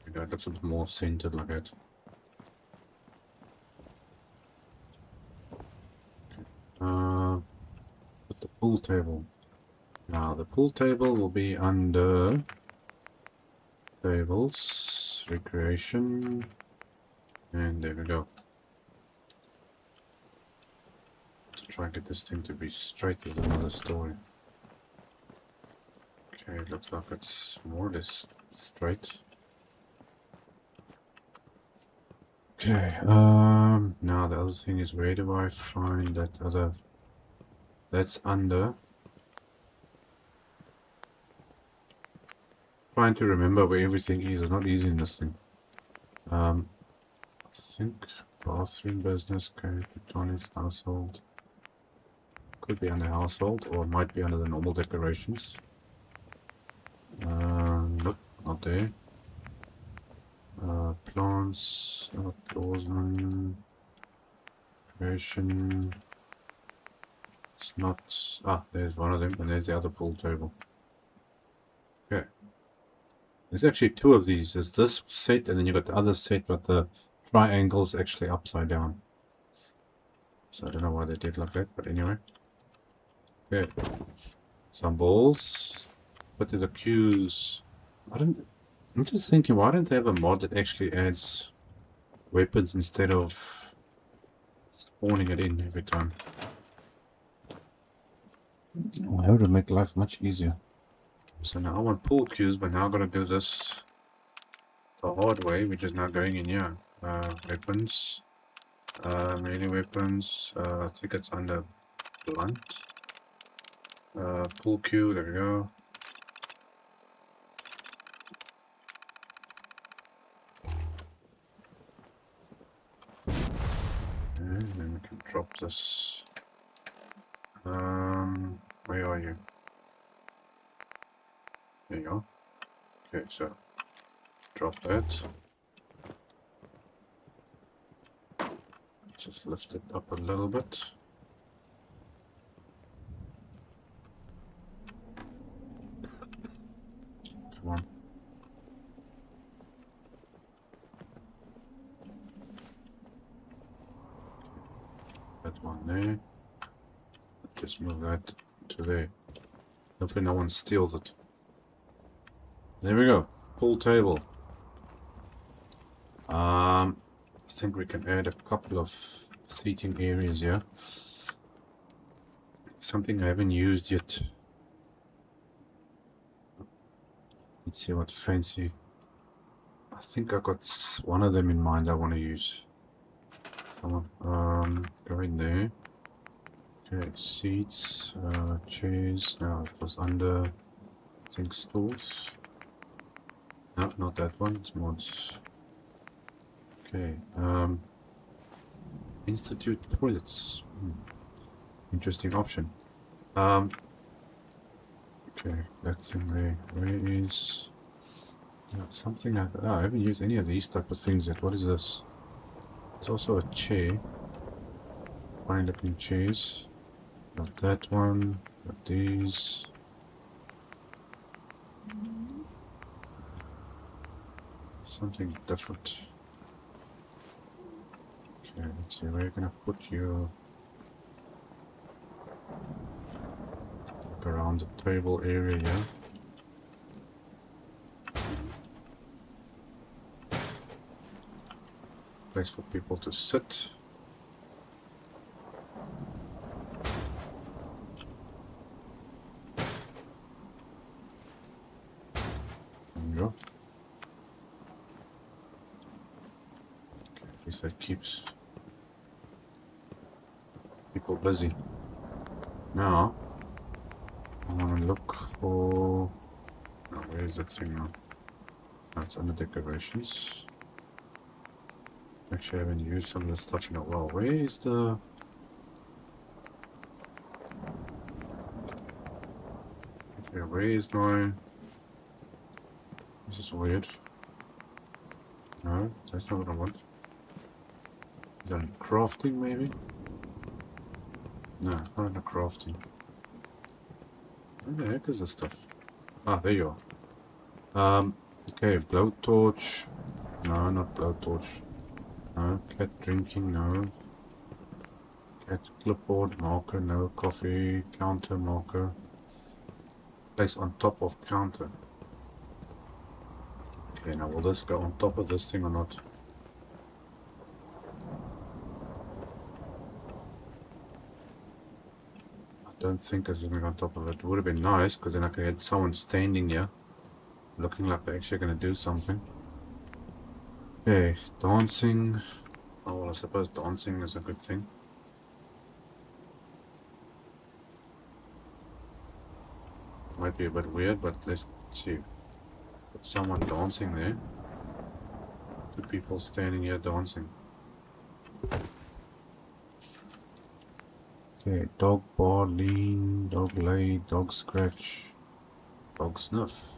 Maybe it looks a bit more centered like that. Okay. Put the pool table. Now the pool table will be under tables, recreation, and there we go. To try and get this thing to be straight with another story. Okay, it looks like it's more or less straight. Okay, now the other thing is, where do I find that other... That's under... Trying to remember where everything is. It's not easy in this thing. I think bathroom, business, okay, toilets, household. Could be under household, or might be under the normal decorations. Nope, not there. Plants, outdoorsman, creation. It's not... Ah, there's one of them, and there's the other pool table. Okay. There's actually two of these. There's this set, and then you've got the other set, but the triangle's actually upside down. So I don't know why they did like that, but anyway. Okay. Some balls. But there's a queues. I'm just thinking, why don't they have a mod that actually adds weapons instead of spawning it in every time? Well, that would make life much easier. So now I want pool cues, but now I'm gonna do this the hard way, which is now going in here. Weapons. Melee weapons. I think it's under blunt. Pool cue, there we go. And then we can drop this. Where are you? There you go. Okay, so drop that. Just lift it up a little bit. Come on. That one there. just move that to there. Hopefully no one steals it. There we go. Pool table. I think we can add a couple of seating areas here. Something I haven't used yet. Let's see what fancy. I think I got one of them in mind I want to use. Come on, go in there. Okay, seats, chairs. Now it was under, I think, stools. No, not that one. It's mods. Okay, institute toilets. Interesting option. Okay, that's in there. Where is... Yeah, something like that. Oh, I haven't used any of these type of things yet. What is this? It's also a chair. Fine looking chairs. Not that one. Not these. Something different. Okay, let's see where you're gonna put you. Look around the table area here. Place for people to sit. There you go. Okay, at least that keeps people busy. Now, I want to look for... Oh, where is that thing now? Oh, it's under decorations. Actually, I haven't used some of the stuff in a while. Where is the... Okay, where is my... This is weird. No, that's not what I want. Is that in crafting, maybe? No, not in the crafting. Where the heck is this stuff? Ah, there you are. Okay, blowtorch. No, not blowtorch. No, cat drinking, no. Cat clipboard, marker, no. Coffee, counter, marker. Place on top of counter. Okay, now will this go on top of this thing or not? I don't think it's going to go on top of it. It would have been nice, because then I could have someone standing here, looking like they're actually going to do something. Okay, dancing. Oh, well, I suppose dancing is a good thing. Might be a bit weird, but let's see. Put someone dancing there. Two people standing here dancing. Okay, dog bar, lean, dog lay, dog scratch, dog sniff.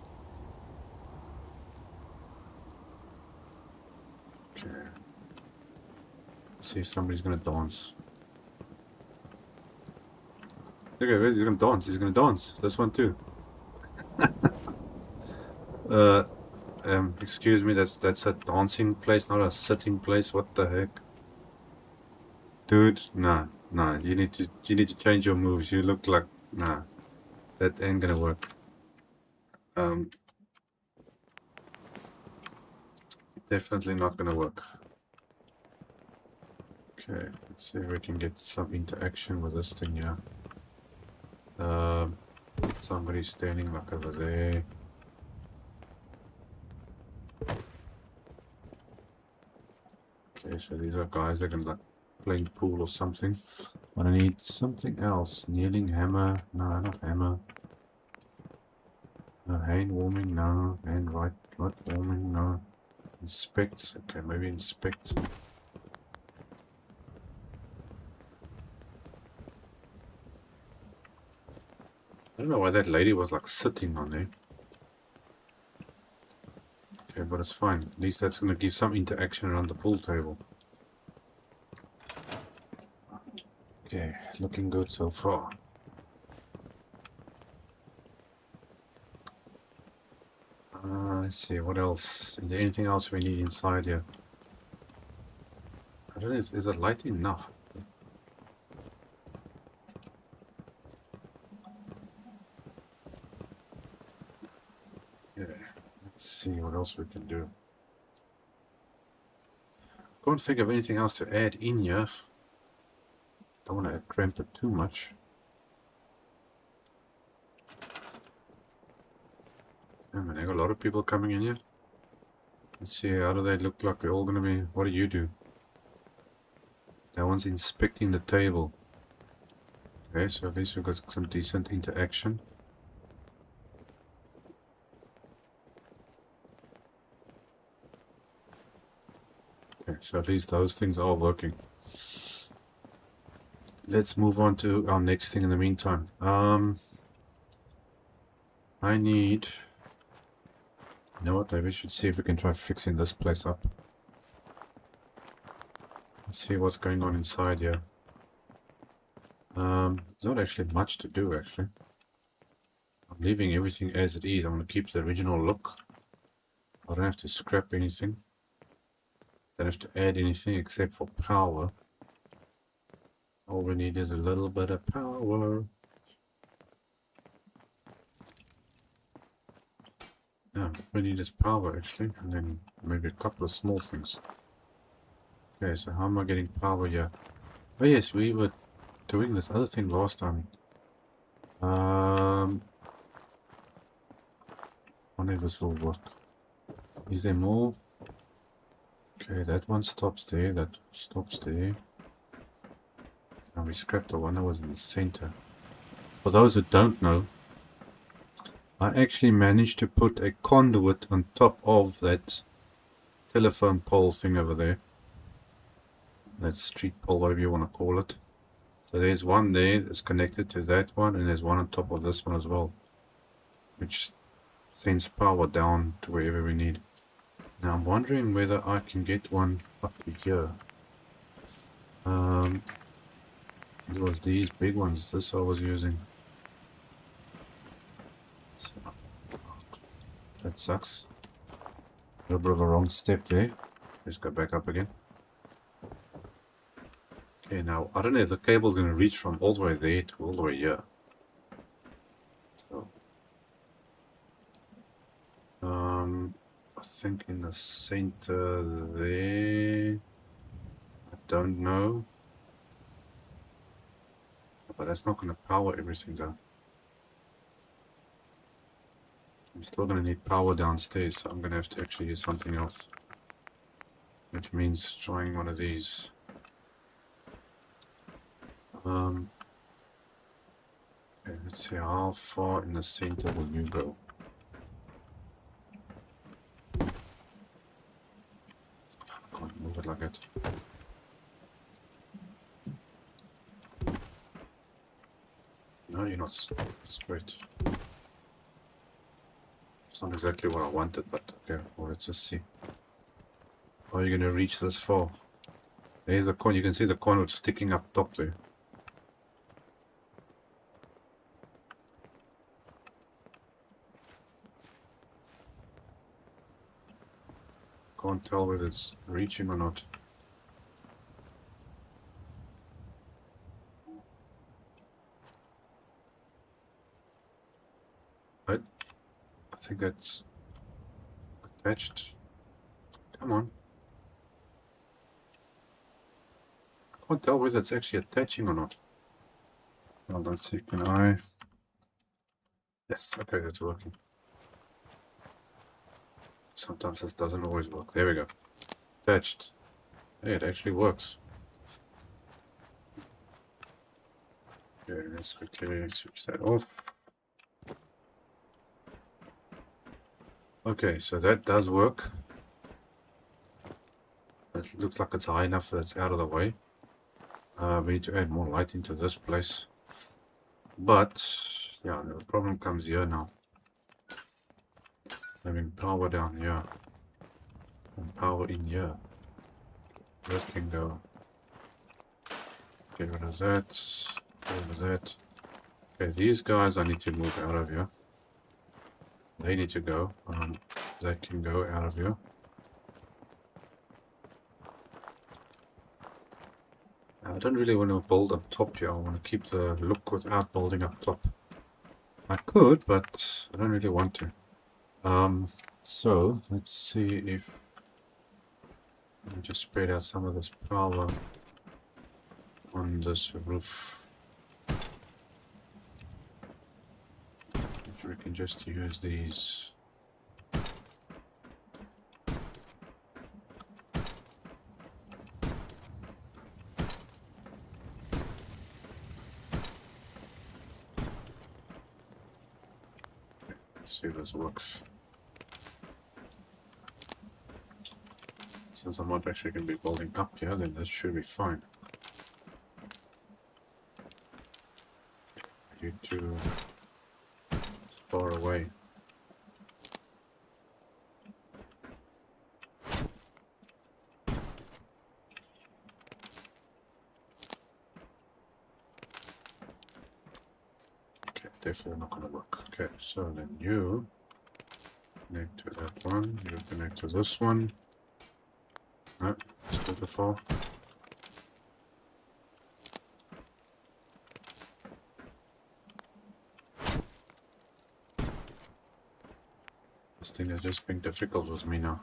Okay. Let's see if somebody's gonna dance. Okay, he's gonna dance, he's gonna dance. This one too. Excuse me, that's a dancing place, not a sitting place. What the heck? Dude, nah, you need to change your moves. You look like, nah, that ain't gonna work. Definitely not gonna work. Okay, let's see if we can get some interaction with this thing here. Somebody's standing like over there. Okay, so these are guys that can like playing pool or something. But I need something else. Kneeling hammer. No, not hammer. Hand warming. No. Hand right warming. No. Inspect. Okay, maybe inspect. I don't know why that lady was like sitting on there. Okay, but it's fine. At least that's going to give some interaction around the pool table. Okay, looking good so far. Let's see, what else? Is there anything else we need inside here? I don't know, is that light enough? Yeah, let's see what else we can do. Can't think of anything else to add in here. Don't want to cramp it too much. I mean, I got a lot of people coming in here. Let's see, how do they look like? They're all going to be... What do you do? That one's inspecting the table. Okay, so at least we've got some decent interaction. Okay, so at least those things are working. Let's move on to our next thing in the meantime. I need... You know what, maybe we should see if we can try fixing this place up. Let's see what's going on inside here. There's not actually much to do, actually. I'm leaving everything as it is. I'm going to keep the original look. I don't have to scrap anything. Don't have to add anything except for power. All we need is a little bit of power. Yeah, we need is power actually, and then maybe a couple of small things. Okay, so how am I getting power here? Oh yes, we were doing this other thing last time. I wonder if this will work. Is there more? Okay, that one stops there, that stops there. And we scrapped the one that was in the center. For those who don't know, I actually managed to put a conduit on top of that telephone pole thing over there. That street pole, whatever you want to call it. So there's one there that's connected to that one, and there's one on top of this one as well, which sends power down to wherever we need. Now I'm wondering whether I can get one up to here. It was these big ones, this I was using. So, that sucks. A little bit of a wrong step there. Let's go back up again. Okay, now I don't know if the cable's going to reach from all the way there to all the way here. So, I think in the center there. I don't know. But that's not going to power everything though. I'm still going to need power downstairs, so I'm going to have to actually use something else. Which means trying one of these. Okay, let's see, how far in the center will you go? I can't move it like that. No, you're not straight. It's not exactly what I wanted, but okay, well, let's just see. How are you going to reach this far? There's the coin. You can see the conduit sticking up top there. Can't tell whether it's reaching or not. Right? I think that's attached. Come on. I can't tell whether it's actually attaching or not. Well, let's see. Can I? Yes. Okay, that's working. Sometimes this doesn't always work. There we go. Attached. Hey, it actually works. Okay, let's quickly switch that off. Okay, so that does work. It looks like it's high enough that it's out of the way. We need to add more light into this place. But, yeah, the problem comes here now. Having power down here. And power in here. That can go. Get rid of that. Get rid of that. Okay, these guys I need to move out of here. They need to go. That can go out of here. I don't really want to build up top here. I want to keep the look without building up top. I could, but I don't really want to. So let's see if I just spread out some of this power on this roof. If we can just use these. Let's see if this works. Since I'm not actually going to be building up here, then this should be fine. You two far away. Okay, definitely not going to work. Okay, so then you connect to that one, you connect to this one. No, still too far. This thing is just being difficult with me now.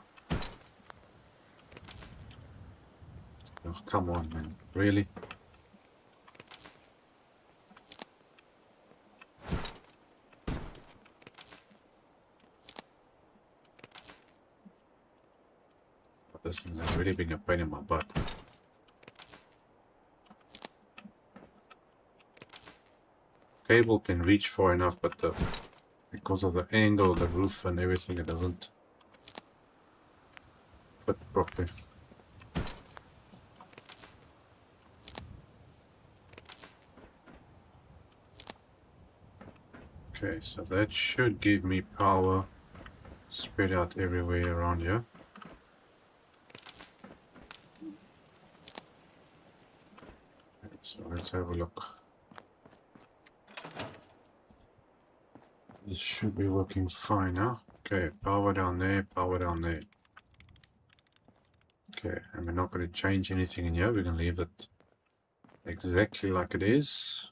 Oh, come on, man. Really? This thing is really being a pain in my butt. Cable can reach far enough, but because of the angle of the roof and everything, it doesn't fit properly. Okay, so that should give me power spread out everywhere around here. Okay, so let's have a look. This should be working fine now. Okay, power down there, power down there. Okay, and we're not going to change anything in here. We're going to leave it exactly like it is.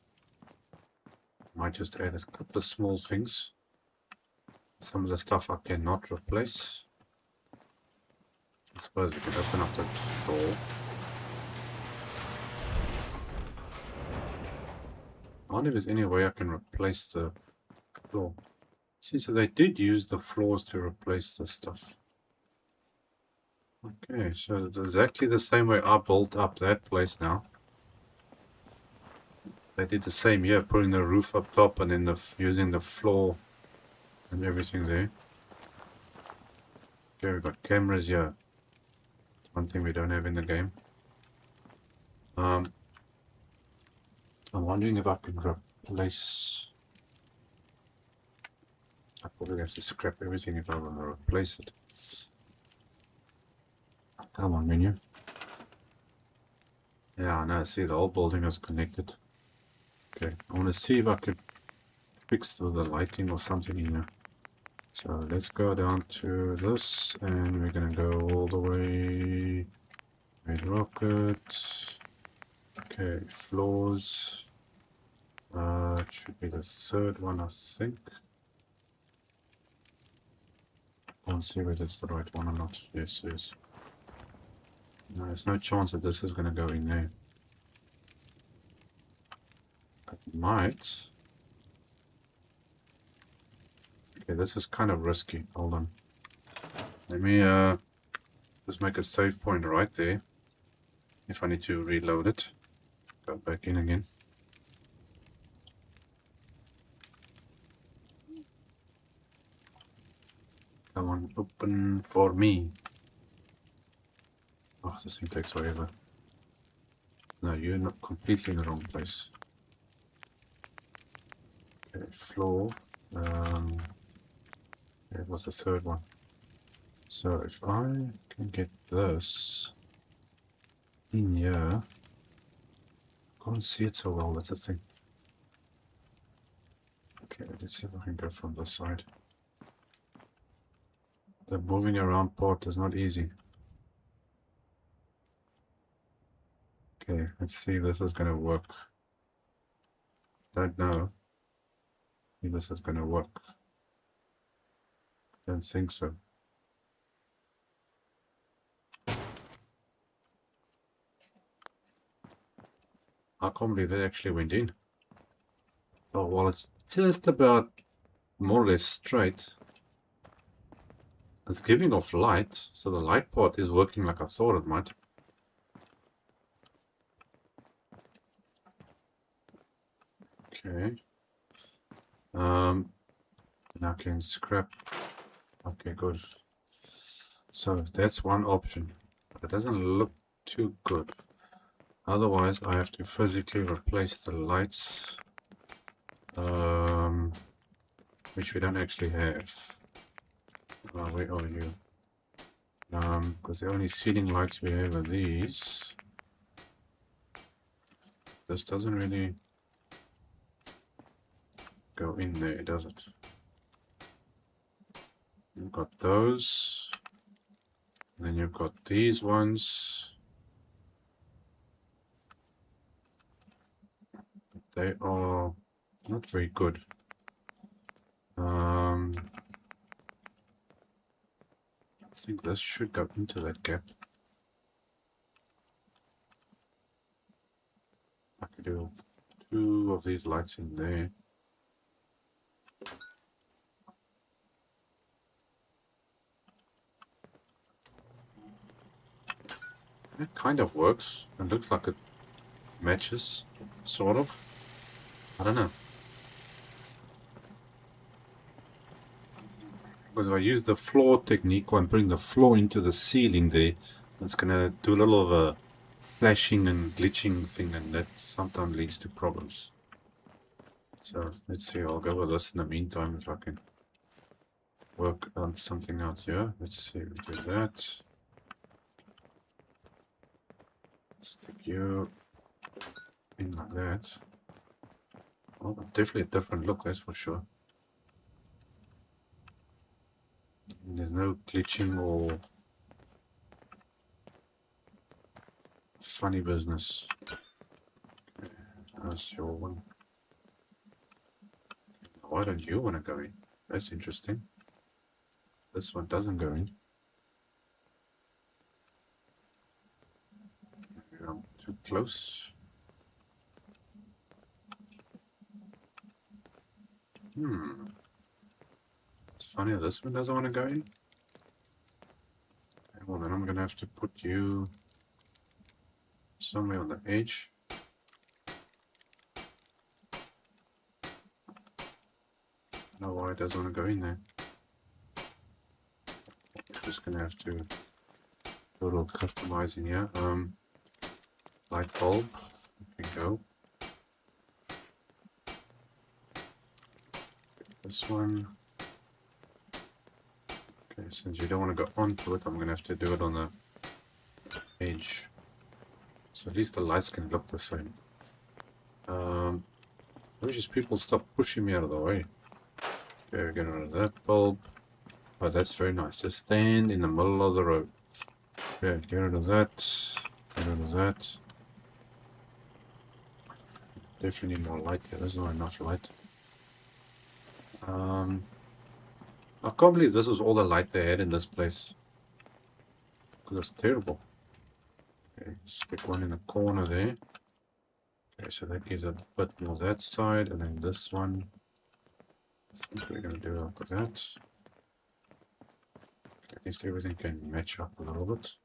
Might just add a couple of small things. Some of the stuff I cannot replace. I suppose we could open up the door. I wonder if there's any way I can replace the floor. See, so they did use the floors to replace the stuff. Okay, so it's exactly the same way I built up that place now. They did the same here, putting the roof up top and then using the floor and everything there. Okay, we've got cameras here. One thing we don't have in the game. I'm wondering if I could replace... I probably have to scrap everything if I want to replace it. Come on, menu. Yeah, now see the whole building is connected. Okay, I want to see if I could fix the lighting or something in here. So let's go down to this, and we're gonna go all the way. Red rocket. Okay, floors. It should be the third one, I think. Can't see whether it's the right one or not. Yes, yes. No, there's no chance that this is gonna go in there. It might. Okay, this is kind of risky. Hold on. Let me just make a save point right there. If I need to reload it. Go back in again. Come on, open for me. Oh, this thing takes forever. No, you're not completely in the wrong place. Okay, floor. It was the third one. So if I can get this in here, I can't see it so well, that's the thing. Okay, let's see if I can go from this side. The moving around part is not easy. Okay, let's see if this is gonna work. Don't know if this is gonna work. Don't think so. I can't believe it actually went in. Oh, well, it's just about more or less straight. It's giving off light, so the light part is working like I thought it might. Okay. And I can scrap. Okay, good. So that's one option, but it doesn't look too good. Otherwise, I have to physically replace the lights, which we don't actually have. Where are you? Because the only ceiling lights we have are these. This doesn't really go in there, does it? You've got those. And then you've got these ones. They are not very good. I think this should go into that gap. I could do 2 of these lights in there. It kind of works. It looks like it matches, sort of. I don't know. Because if I use the floor technique, when putting the floor into the ceiling there, it's going to do a little of a flashing and glitching thing, and that sometimes leads to problems. So let's see, I'll go with this in the meantime if I can work on something out here. Let's see, we do that. Stick you in like that. Oh, definitely a different look, that's for sure. And there's no glitching or funny business. Okay, that's your one. Why don't you want to go in? That's interesting. This one doesn't go in. Maybe I'm too close. It's funny this one doesn't want to go in. Okay, well then I'm going to have to put you somewhere on the edge. I don't know why it doesn't want to go in there. Just going to have to do a little customizing here. Light bulb. There we go. This one. Okay, since you don't want to go onto it, I'm going to have to do it on the edge. So at least the lights can look the same. I wish people stop pushing me out of the way. Okay, get rid of that bulb. Oh, that's very nice. Just stand in the middle of the road. Okay, get rid of that. Get rid of that. Definitely need more light here. There's not enough light. I can't believe this was all the light they had in this place. That's terrible. Okay, stick one in the corner there. Okay, so that gives a bit more that side, and then this one. I think we're going to do like that. At least everything can match up a little bit.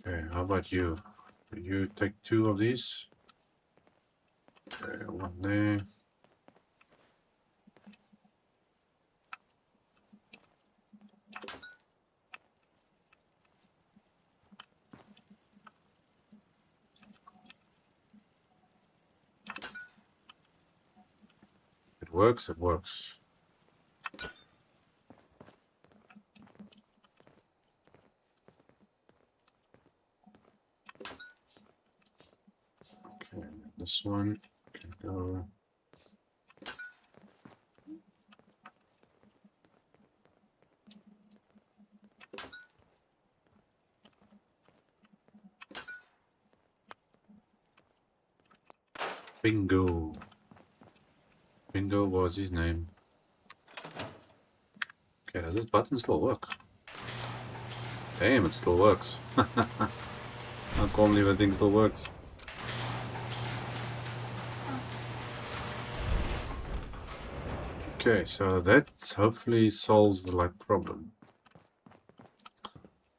Okay, how about you? Will you take 2 of these? Okay, one there. If it works, it works. Okay, this one can go. Bingo. Bingo was his name. Okay, does this button still work? Damn, it still works. I can't believe that thing still works. Okay, so that hopefully solves the light problem.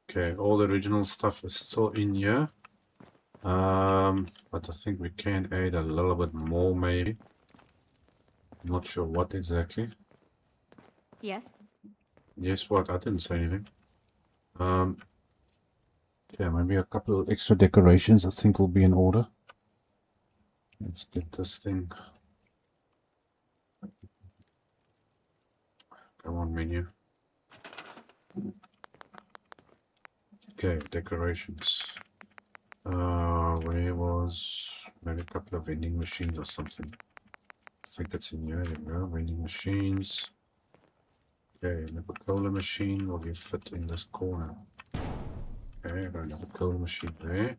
Okay, all the original stuff is still in here. But I think we can add a little bit more maybe. Not sure what exactly. Yes. Yes, what? I didn't say anything. Okay, maybe a couple of extra decorations I think will be in order. Let's get this thing. Come on, menu. Okay, decorations. Where was maybe a couple of vending machines or something? I think it's in here. There we go. Vending machines. Okay, another cola machine. Will you fit in this corner? Okay, got another cola machine there.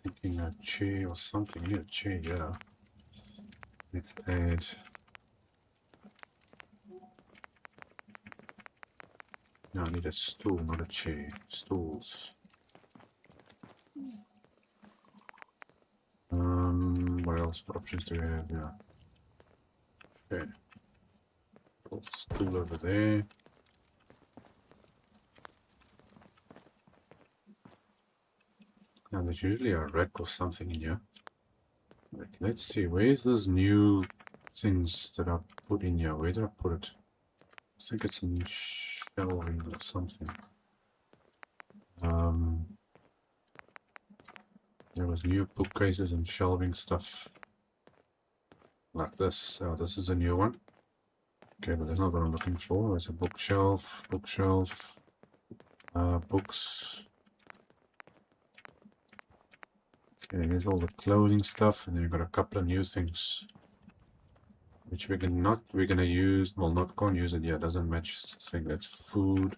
Thinking a chair or something. Yeah, chair. Yeah. Let's add. No, I need a stool, not a chair. Stools. What else? What options do we have? Yeah. Okay. Little stool over there. Now there's usually a rack or something in here. Wait, let's see. Where's those new things that I put in here? Where did I put it? I think it's in shelving or something. There was new bookcases and shelving stuff like this. Oh, this is a new one. Okay, but that's not what I'm looking for. There's a bookshelf, books. Okay, here's all the clothing stuff, and then you've got a couple of new things, which we're gonna use. Well, not can't use it yet. Doesn't match the thing. That's food,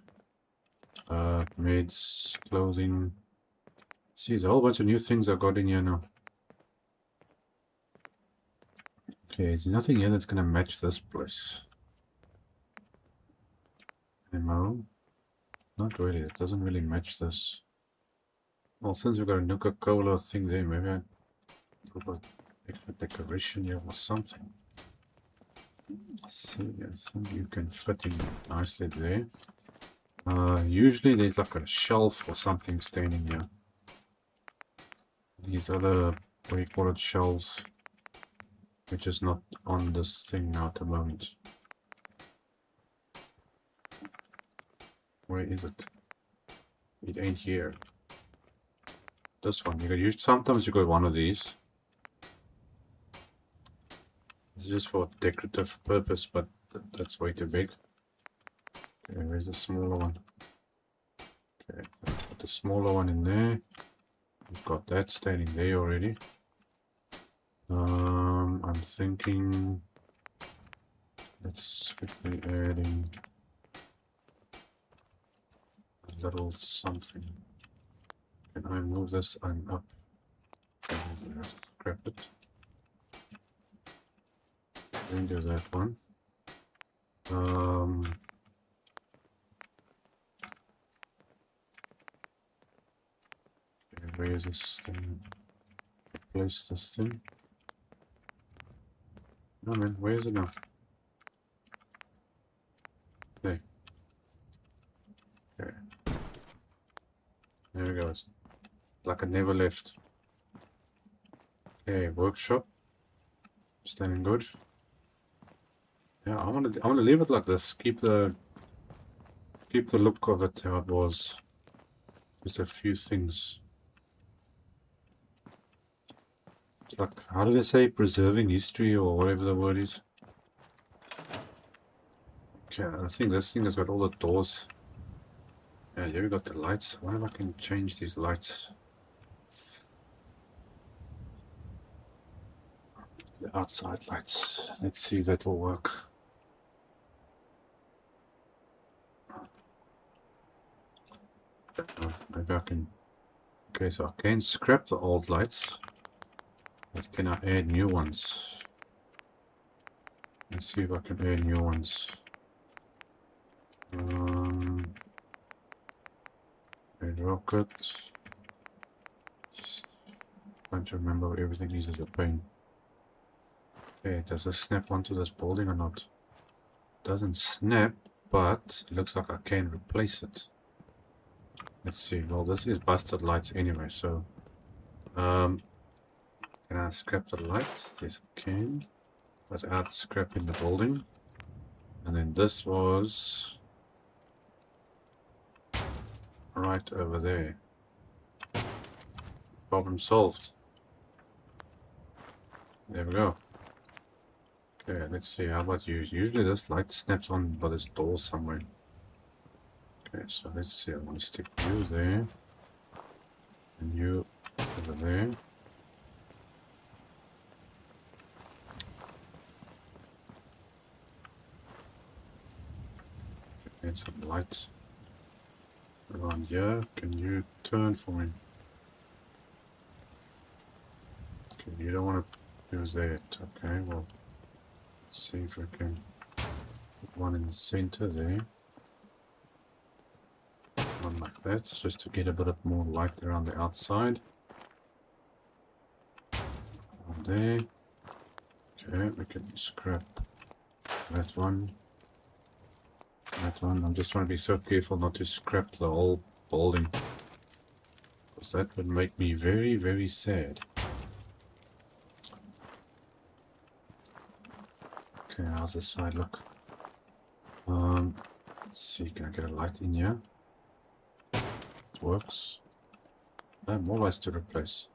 maids, clothing. See, there's a whole bunch of new things I got in here now. Okay, there's nothing here that's gonna match this place. Ammo. Not really. It doesn't really match this. Well, since we've got a Nuka-Cola thing there, maybe I put an extra decoration here or something. See, I think you can fit in nicely there. Usually there's like a shelf or something standing here. These other, what do you call it, shelves, which is not on this thing now at the moment. Where is it? It ain't here. This one. You got use. Sometimes you got one of these. It's just for decorative purpose, but that's way too big. Okay, where's the smaller one? Okay, put the smaller one in there. We've got that standing there already. I'm thinking let's quickly add in a little something. Can I move this on up? Grab it. Then do that one. Okay, where is this thing? Place this thing. No man, where is it now? There. Okay. There it goes. Like I never left. Okay, workshop. Standing good. Yeah, I wanna leave it like this. Keep the look of it how it was. Just a few things. It's like, how do they say, preserving history or whatever the word is? Okay, I think this thing has got all the doors. Yeah, here we got the lights. I wonder if I can change these lights. The outside lights. Let's see if that will work. Maybe I can... Okay, so I can scrap the old lights. But can I add new ones? Let's see if I can add new ones. Add rocket. Just trying to remember what everything is as a pain. Okay, does this snap onto this building or not? Doesn't snap, but it looks like I can replace it. Let's see. Well, this is busted lights anyway, so can I scrap the light? Yes, I can. Without scrapping the building. And then this was right over there. Problem solved. There we go. Okay, let's see. How about you? Usually this light snaps on by this door somewhere. Okay, so let's see. I want to stick you there. And you over there. Add some lights around here. Can you turn for me? Okay, you don't want to use that. Okay, well, let's see if we can put one in the center there. One like that, just to get a bit of more light around the outside. One there. Okay, we can scrap that one. That one. I'm just trying to be so careful not to scrap the whole building, because that would make me very, very sad. Okay, how's this side look? Let's see, can I get a light in here? It works. More lights to replace.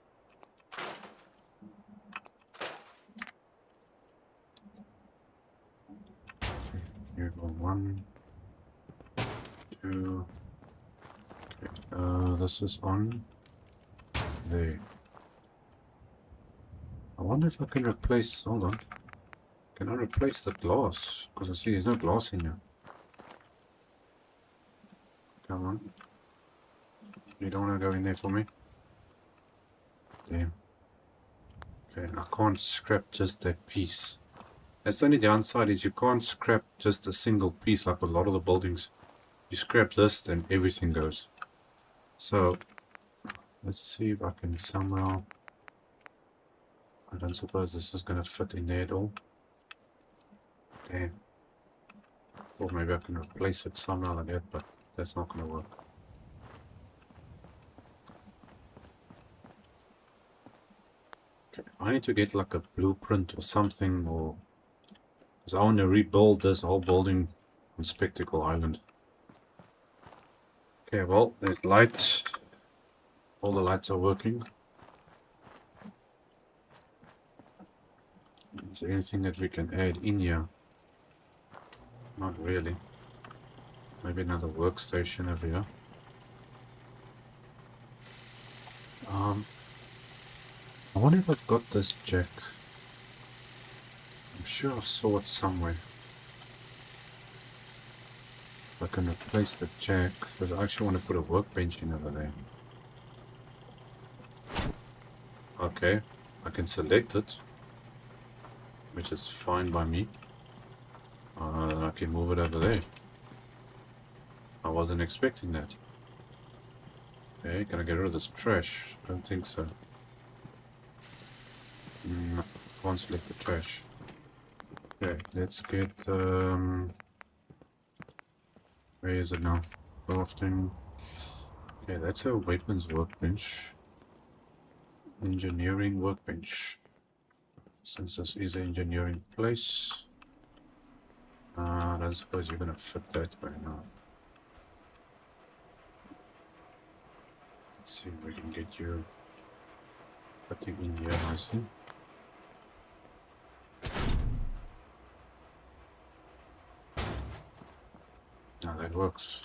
Okay, here go 1, 2. Okay, this is on there. I wonder if I can replace. Hold on. Can I replace the glass? Because I see there's no glass in here. Come on. You don't want to go in there for me? Damn. Okay, I can't scrap just that piece. That's the only downside, is you can't scrap just a single piece like with a lot of the buildings. You scrap this, then everything goes. So, let's see if I can somehow... I don't suppose this is going to fit in there at all. Damn. Thought maybe I can replace it somehow like that, but that's not going to work. Okay, I need to get like a blueprint or something, or... because I want to rebuild this whole building on Spectacle Island. Okay, well, there's lights. All the lights are working. Is there anything that we can add in here? Not really. Maybe another workstation over here. I wonder if I've got this jack. I'm sure I saw it somewhere. If I can replace the jack, because I actually want to put a workbench in over there. Okay, I can select it, which is fine by me. Then I can move it over there. I wasn't expecting that. Okay, can I get rid of this trash? I don't think so. No, can't select the trash. Okay, let's get, where is it now? Crafting. Okay, that's a weapons workbench. Engineering workbench. Since this is an engineering place, I don't suppose you're gonna fit that right now. Let's see if we can get you putting in here nicely. Now that works.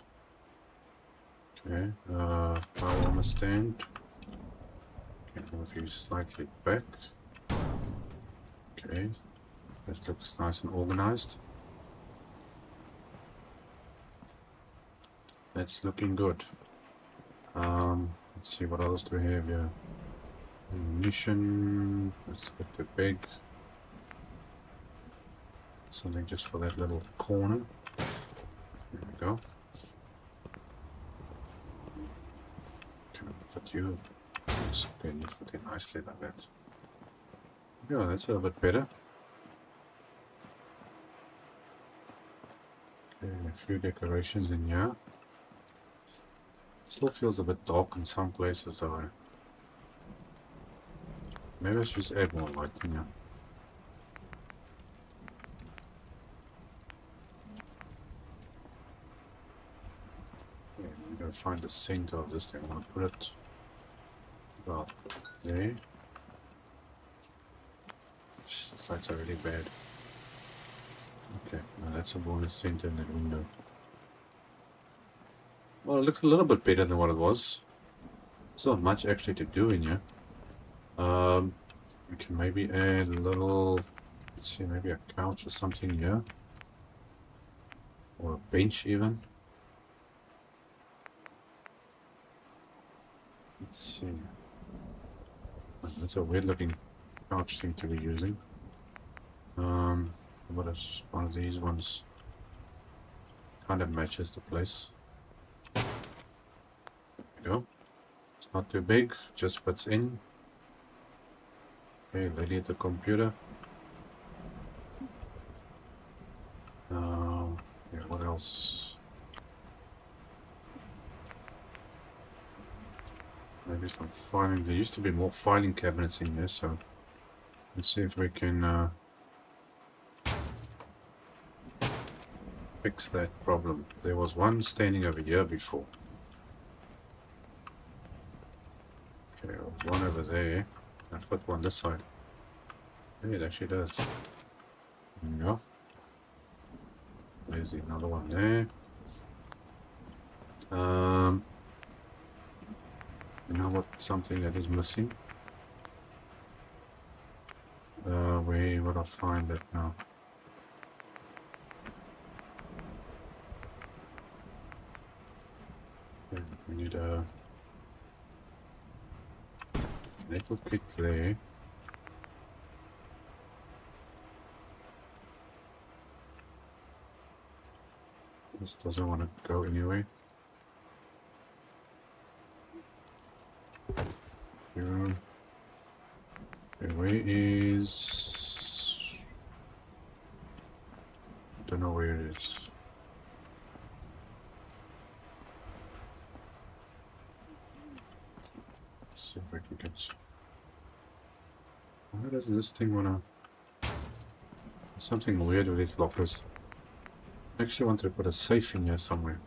Okay, power armor stand. Can move you slightly back. Okay, that looks nice and organized. That's looking good. Let's see what else do we have here. Ammunition. That's a bit too big. Something just for that little corner. There we go. Can I fit you? Yes, okay, you fit in nicely like that. Yeah, that's a little bit better. Okay, a few decorations in here. Still feels a bit dark in some places though. Maybe I should just add more light in here. Okay, I'm gonna find the center of this thing. I'm gonna put it about there. This lights are really bad. Okay, now that's a bonus center in that window. Well, it looks a little bit better than what it was. There's not much actually to do in here. We can maybe add a little, let's see, maybe a couch or something here. Or a bench even. Let's see. That's a weird looking couch thing to be using. What is one of these ones? Kind of matches the place. There we go. It's not too big, just fits in. Okay, lady at the computer. Yeah, what else? Maybe some filing. There used to be more filing cabinets in here, so let's see if we can fix that problem. There was one standing over here before. Okay, one over there. I've got one this side. Yeah, it actually does. There we go. There's another one there. You know what? Something that is missing. Where would I find that now? Okay, we need a little kit there. This doesn't want to go anyway. Here. Okay, where is... Don't know where it is. Let's see if I can get... Why does this thing wanna... Something weird with these lockers. I actually want to put a safe in here somewhere.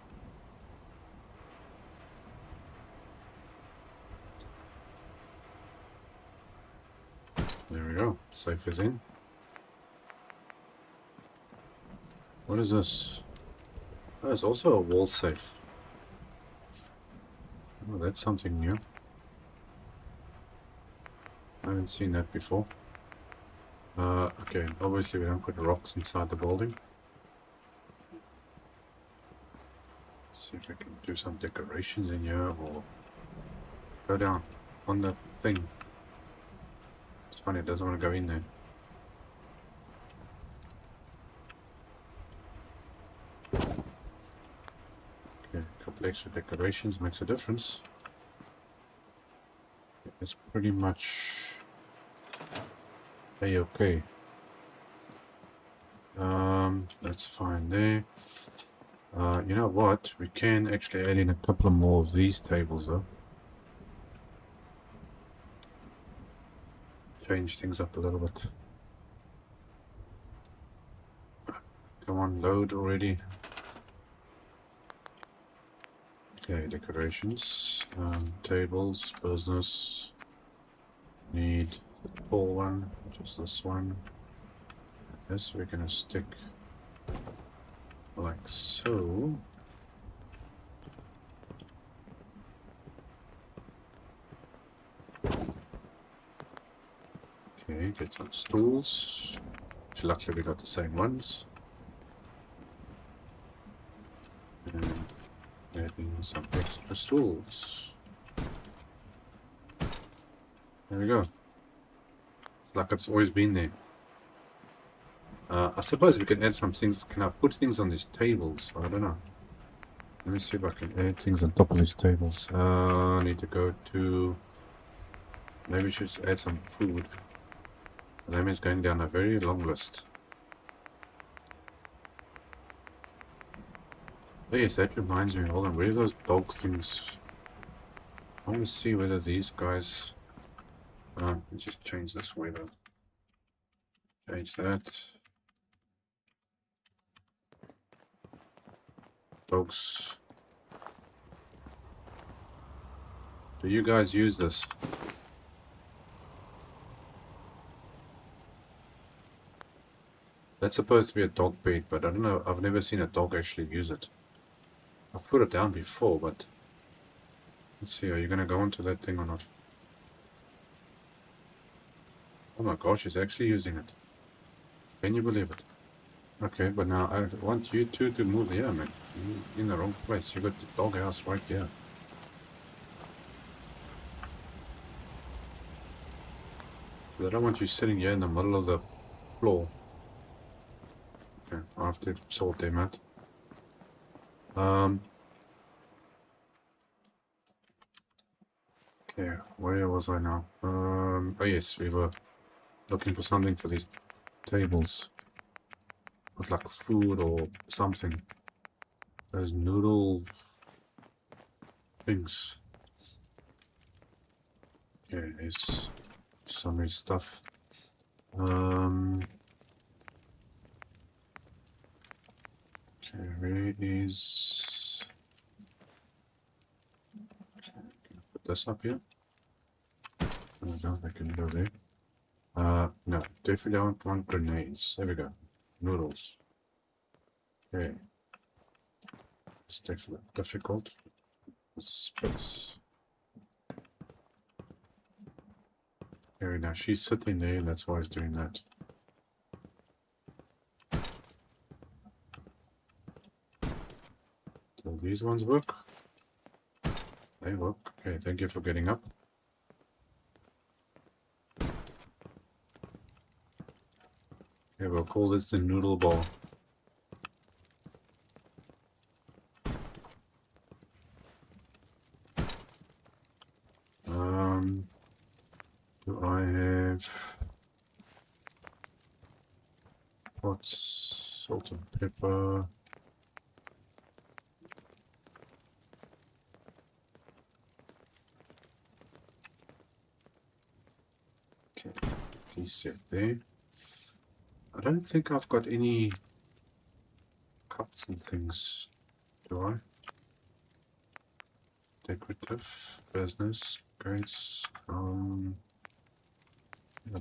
There we go. Safe is in. What is this? Oh, it's also a wall safe. Oh, that's something new. I haven't seen that before. Okay, obviously we don't put rocks inside the building. Let's see if we can do some decorations in here or go down on the thing. It's funny, it doesn't want to go in there. Okay, a couple extra decorations makes a difference. It's pretty much a-okay. That's fine there. You know what? We can actually add in a couple more of these tables though. Change things up a little bit. Come on, load already. Okay, decorations, tables, business. Need the tall one, which is this one. This we're gonna stick like so. Okay, get some stools. Which luckily we got the same ones. And adding some extra stools. There we go. It's like it's always been there. I suppose we can add some things. Can I put things on these tables? I don't know. Let me see if I can add things on top of these tables. I need to go to... Maybe we should add some food. That means going down a very long list. Oh yes, that reminds me. Hold on, where are those dog things? I want to see whether these guys... let's just change this weather. Change that. Dogs. Do you guys use this? That's supposed to be a dog bed, but I don't know. I've never seen a dog actually use it. I've put it down before, but... Let's see, are you going to go onto that thing or not? Oh my gosh, he's actually using it. Can you believe it? Okay, but now I want you two to move here, man. You're in the wrong place. You got the doghouse right here. But I don't want you sitting here in the middle of the floor. Okay, I have to sort them out. Okay, where was I now? Oh yes, we were looking for something for these tables. With like food or something. Those noodle things. Okay, there's some of this stuff. Okay, where is... Okay, can I put this up here? No, I can go there. No, definitely don't want grenades. There we go. Noodles. Okay. This takes a bit difficult. Space. Okay, now she's sitting there, and that's why he's doing that. Do these ones work? They work. Okay, thank you for getting up. Okay, we'll call this the noodle ball. Do I have pots, salt and pepper? Okay, please set there. I don't think I've got any cups and things, do I? Decorative, business, grace,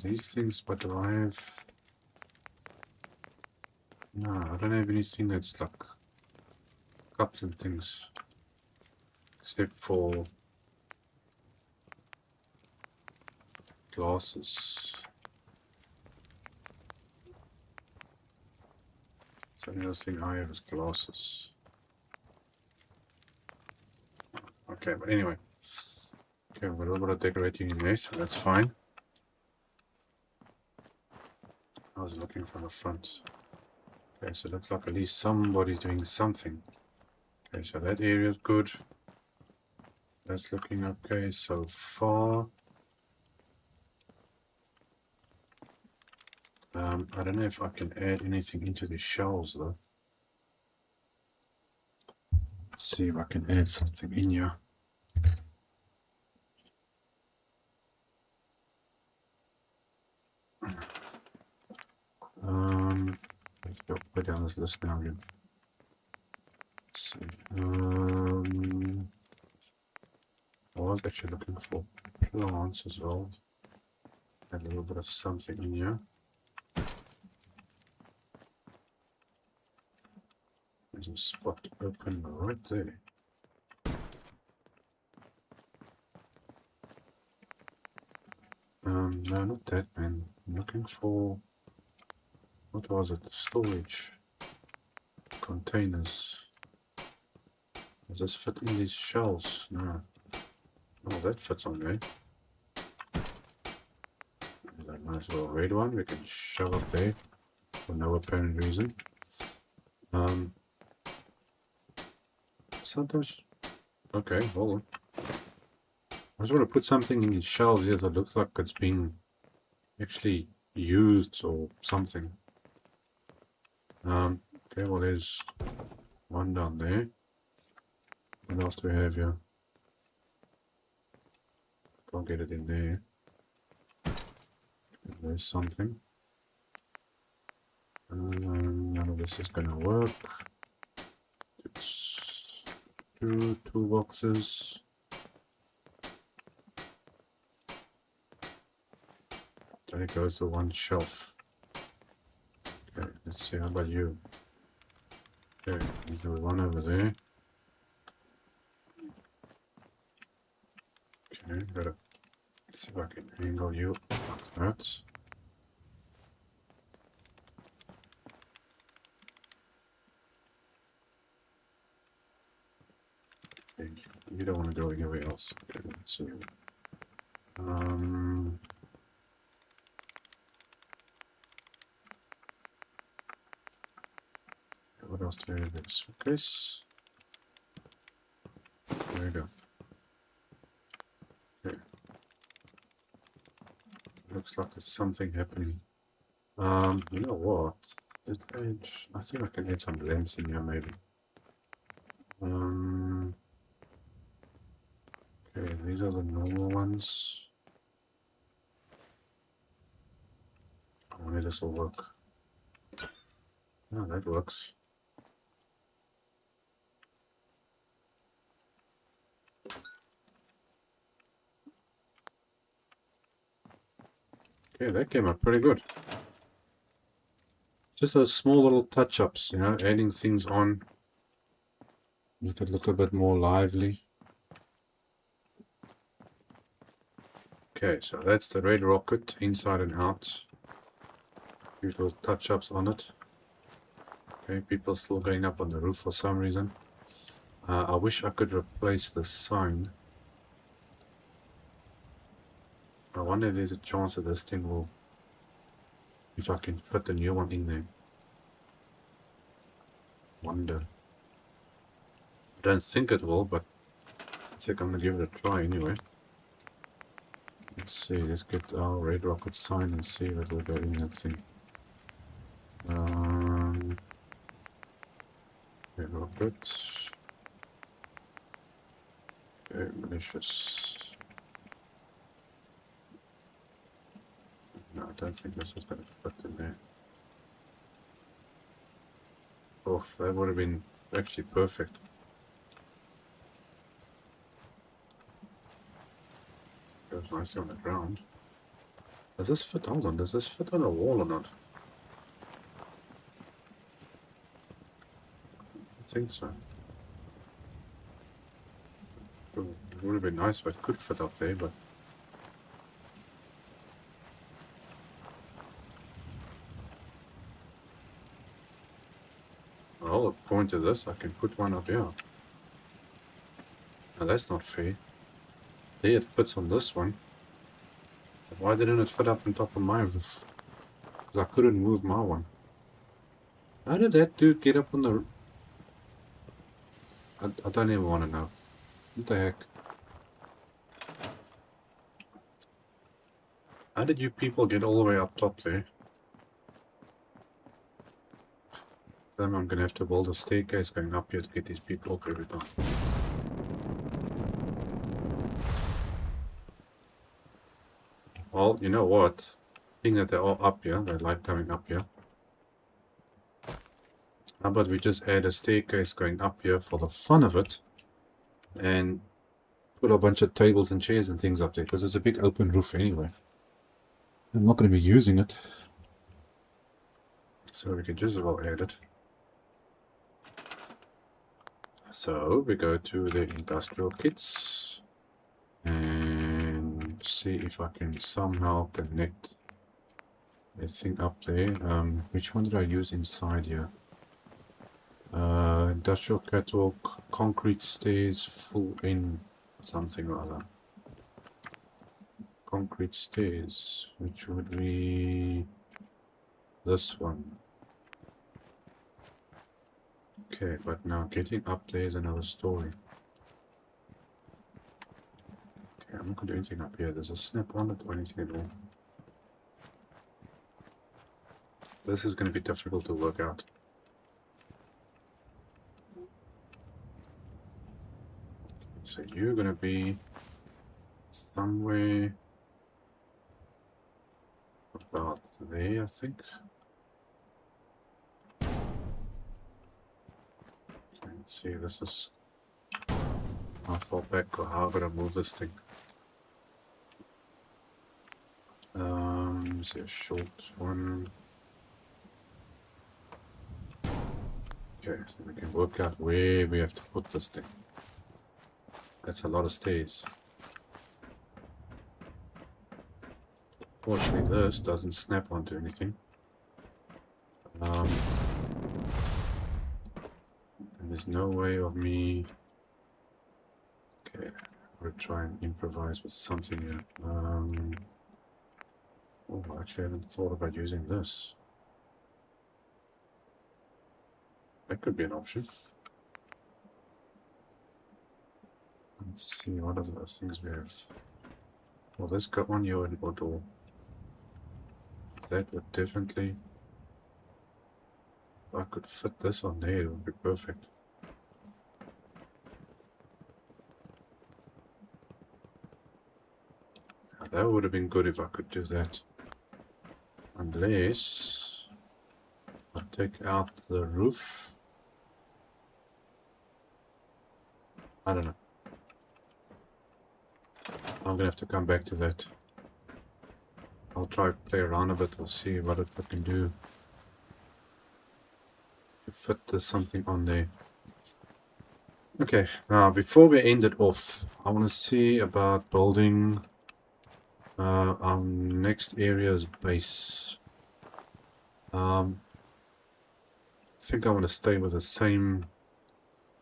these things, but do I have... No, I don't have anything that's like cups and things. Except for glasses. So the only thing I have is glasses. Okay, but anyway. Okay, we've got a little bit of decorating in there, so that's fine. I was looking from the front. Okay, so it looks like at least somebody's doing something. Okay, so that area is good. That's looking okay so far. I don't know if I can add anything into the shelves though. Let's see if I can add something in here. Let's go down this list now again. Let's see. I was actually looking for plants as well. Add a little bit of something in here. There's a spot open right there. No, not that, man. I'm looking for... What was it? Storage. Containers. Does this fit in these shelves? No. Oh, that fits on there. Might as well raid one. We can shove up there for no apparent reason. Sometimes... Okay, hold on. I just want to put something in these shelves here that looks like it's being actually used or something. Okay, well there's one down there. What else do we have here? Can't get it in there. There's something. None of this is gonna work. It's two toolboxes. There goes the one shelf. Okay, let's see, how about you? Okay, there's one over there. Okay, gotta see if I can angle you like that. Okay, you don't want to go anywhere else. Okay, let's see. What else do we have? This suitcase. There we go. Okay. Looks like there's something happening. You know what? I think I can add some lamps in here maybe. Okay, these are the normal ones. I wonder if this will work. Oh, that works. Okay, that came out pretty good. Just those small little touch-ups, you know, adding things on. Make it look a bit more lively. Okay, so that's the red rocket, inside and out. Few little touch-ups on it. Okay, people still going up on the roof for some reason. I wish I could replace the sign. I wonder if there's a chance that this thing will... If I can fit a new one in there. Wonder. I don't think it will, but I think I'm gonna give it a try anyway. Let's see, let's get our red rocket sign and see what will go in that thing. Red rocket. Okay, malicious. No, I don't think this is gonna fit in there. Oh, that would have been actually perfect. Goes nicely on the ground. Does this fit? Hold on, does this fit on a wall or not? I think so. It would have been nice if it could fit up there, but... Well, the point of this, I can put one up here. Now that's not fair. There it fits on this one. But why didn't it fit up on top of my roof? Because I couldn't move my one. How did that dude get up on the... I don't even want to know. What the heck? How did you people get all the way up top there? Then I'm gonna have to build a staircase going up here to get these people up every time. Well, you know what? Being that they're all up here, they like coming up here. How about we just add a staircase going up here for the fun of it, and put a bunch of tables and chairs and things up there, because it's a big open roof anyway. I'm not going to be using it, so we can just as well add it. So we go to the industrial kits and see if I can somehow connect this thing up there. Which one did I use inside here? Industrial catwalk, concrete stairs, full in something or other. concrete stairs, which would be this one. Okay, but now getting up there is another story. Okay, I'm not going to do anything up here. There's a snap on it or anything at all. This is going to be difficult to work out. So you're going to be somewhere about there, I think. Let's see, this is how far back or how I'm going to move this thing. Is there a short one? Okay, so we can work out where we have to put this thing. That's a lot of stairs. Fortunately, this doesn't snap onto anything. And there's no way of me... Okay, I'm going to try and improvise with something here. Oh, actually I haven't thought about using this. That could be an option. Let's see, what are those things we have? Well, this got one here in auto. That would definitely... If I could fit this on there, it would be perfect. Now, that would have been good if I could do that. Unless... I take out the roof. I don't know. I'm gonna have to come back to that. I'll try to play around a bit. We'll see what if I can do to fit something on there. Okay, now before we end it off, I want to see about building our next area's base. I think I want to stay with the same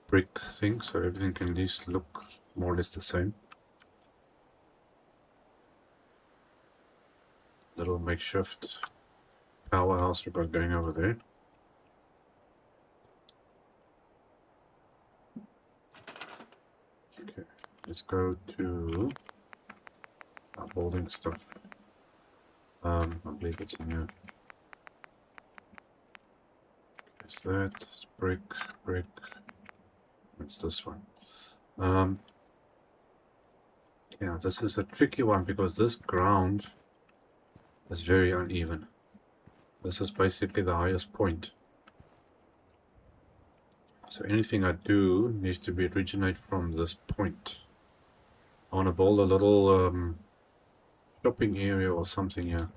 brick thing, so everything can at least look more or less the same. Little makeshift powerhouse we've got going over there. Okay, let's go to our building stuff. I believe it's in here. Is that? It's brick. It's this one. Yeah, this is a tricky one because this ground is very uneven. This is basically the highest point. So anything I do needs to be originate from this point. I want to build a little shopping area or something here.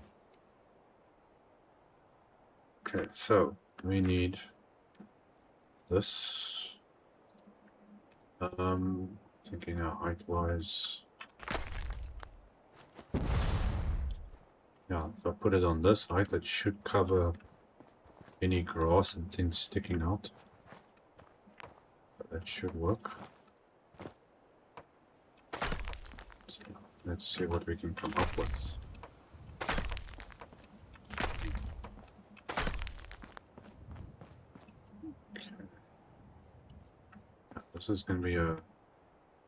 Okay, so we need this. Thinking now height wise. Yeah, if I put it on this height, it should cover any grass and things sticking out. That should work. So let's see what we can come up with. Okay. This is going to be a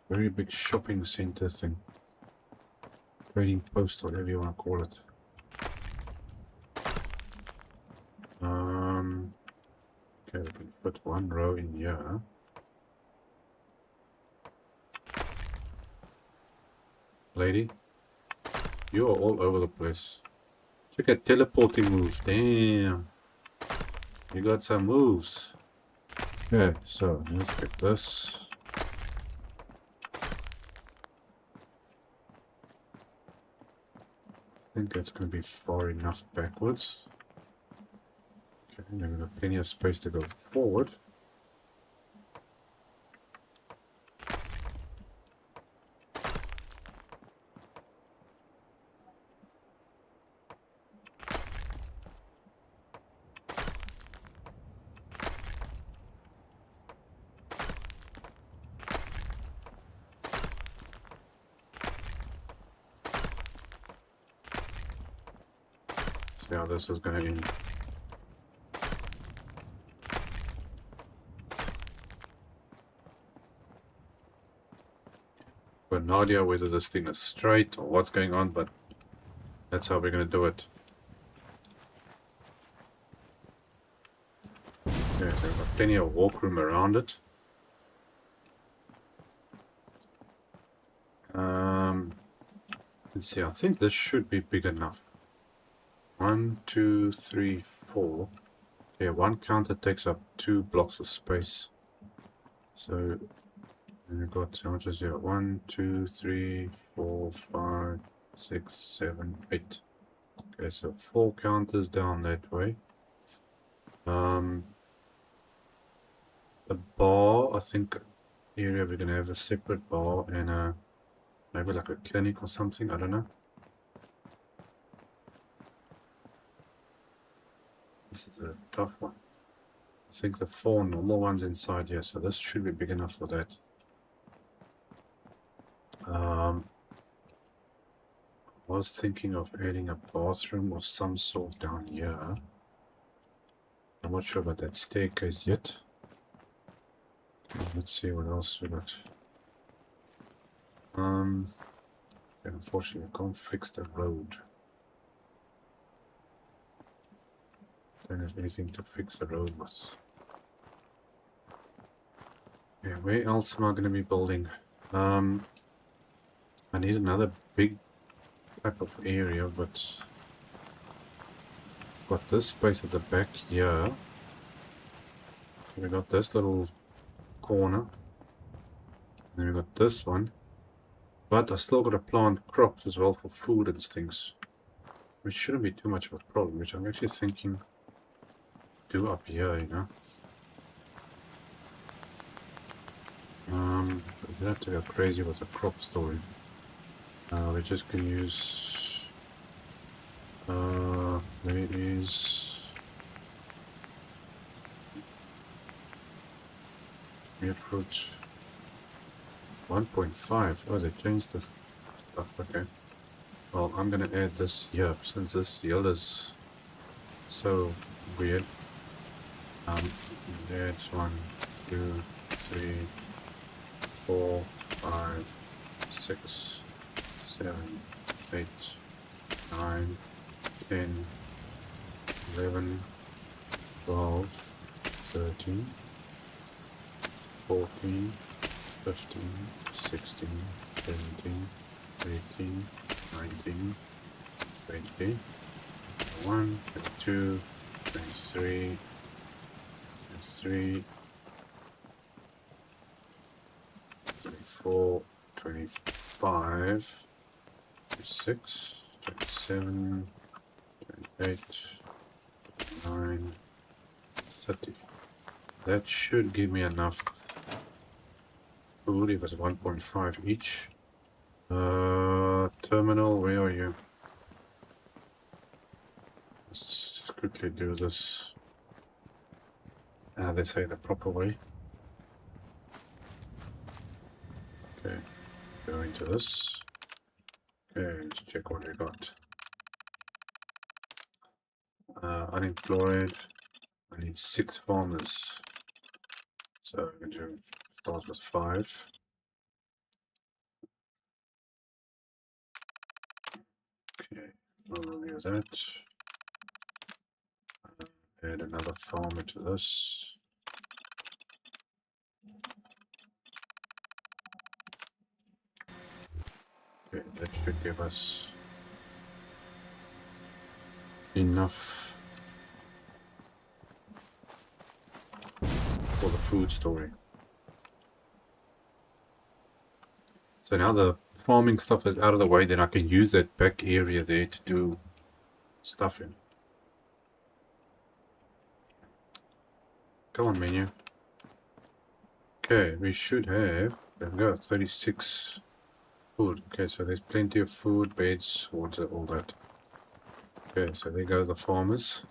very big shopping center thing. Trading post, whatever you want to call it. Okay, we can put one row in here. Lady, you are all over the place. Check out teleporting moves. Damn. You got some moves. Okay, so let's get this. I think that's going to be far enough backwards. Okay, then we've got plenty of space to go forward. See how this is going to end. Got no idea whether this thing is straight or what's going on, but that's how we're going to do it. Okay, so we've got plenty of walk room around it. Let's see, I think this should be big enough. 1, 2, 3, 4. Yeah, one counter takes up 2 blocks of space. So we've got how much is here? 1, 2, 3, 4, 5, 6, 7, 8. Okay, so 4 counters down that way. The bar, I think area we're gonna have a separate bar and maybe like a clinic or something, I don't know. This is a tough one. I think the 4 normal ones inside here, so this should be big enough for that. I was thinking of adding a bathroom of some sort down here. I'm not sure about that staircase yet. Okay, let's see what else we got. Unfortunately, I can't fix the road. Don't have anything to fix the road with. Yeah, where else am I going to be building? I need another big type of area, but got this space at the back here. We got this little corner. And then we got this one. But I still got to plant crops as well for food and things. Which shouldn't be too much of a problem, which I'm actually thinking do up here, you know. We don't have to go crazy with the crop story. We're just gonna use there is weird fruit 1.5. Oh, they changed this stuff. Okay. Well, I'm gonna add this here since this yield is so weird. That's 1, 2, 3, 4, 5, 6, 7, 8, 9, 10, 11, 12, 13, 14, 15, 16, 17, 18, 19, 20, 21, 22, 23, 23, 24, 25, 26, 27, 28, 29, 30. That should give me enough food if it's 1.5 each. Terminal, where are you? Let's quickly do this. They say the proper way. Okay, go into this. Okay, let's check what we got. Unemployed. I need 6 farmers. So I'm going to start with 5. Okay, we'll review that. Add another farmer to this. Okay, that should give us enough for the food story. So now the farming stuff is out of the way, then I can use that back area there to do stuff in. Come on, menu. Okay, we should have, there we go, 36 food. Okay, so there's plenty of food, beds, water, all that. Okay, so there go the farmers.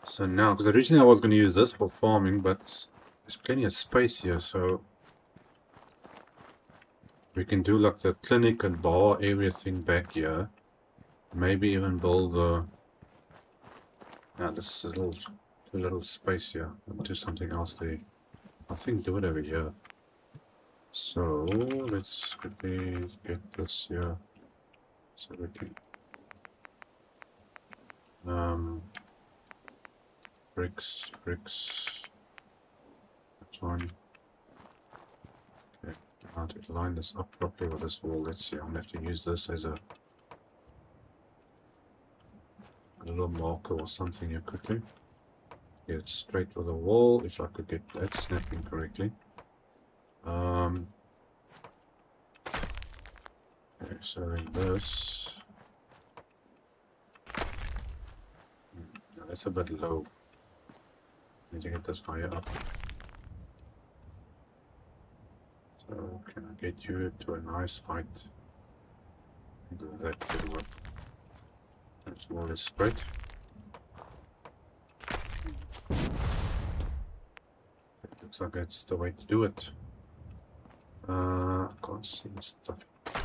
So now, because originally I was going to use this for farming, but there's plenty of space here, so we can do like the clinic and bar area thing back here. Maybe even build this is too little space here. I'll do something else there. I think do it over here. So let's quickly get this here. So we can bricks. That one. Okay, now to line this up properly with this wall. Let's see, I'm gonna have to use this as a little marker or something here quickly. Get it straight with the wall, if I could get that snapping correctly. Okay, so then this. No, that's a bit low. Need to get this higher up. So can I get you to a nice height? That could work. That's more or less straight. It looks like that's the way to do it. I can't see the stuff. Okay,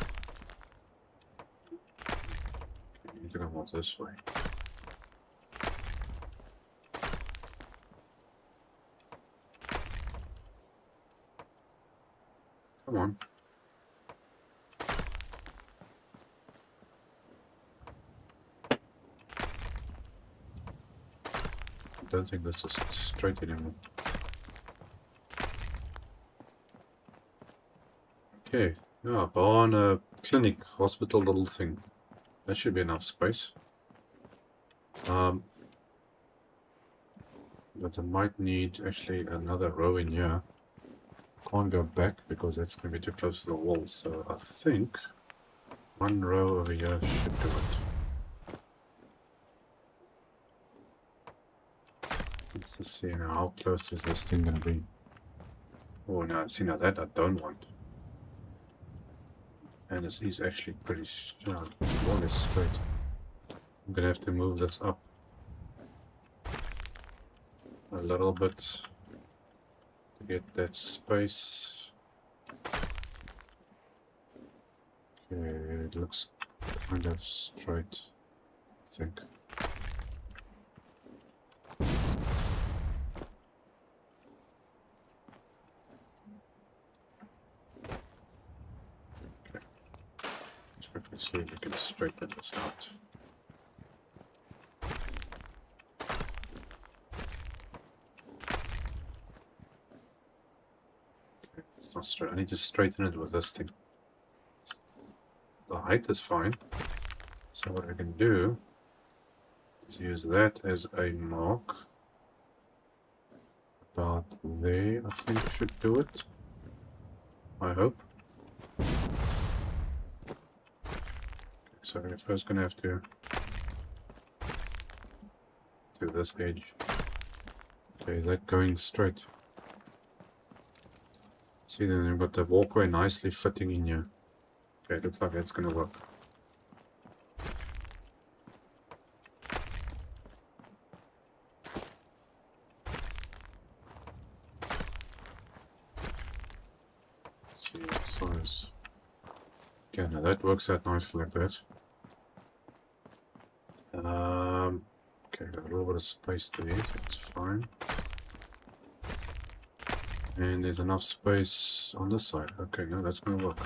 you need to go this way. Come on. I don't think this is straight anymore. Okay, yeah, barn, clinic, hospital, little thing. That should be enough space. But I might need actually another row in here. Can't go back because that's going to be too close to the wall. So I think one row over here should do it. Let's just see now, how close is this thing going to be? Oh no, see now that I don't want. And this is actually pretty more or less straight. I'm going to have to move this up a little bit to get that space. Okay, it looks kind of straight, I think. See if we can straighten this out. Okay, it's not straight. I need to straighten it with this thing. The height is fine. So what I can do is use that as a mark. About there, I think I should do it. I hope. So we're first going to have to do this edge. Okay, is that going straight? See, then we've got the walkway nicely fitting in here. Okay, looks like that's going to work. Let's see what size. Okay, now that works out nicely like that. Okay, got a little bit of space there, that's fine. And there's enough space on this side. Okay, no, that's gonna work.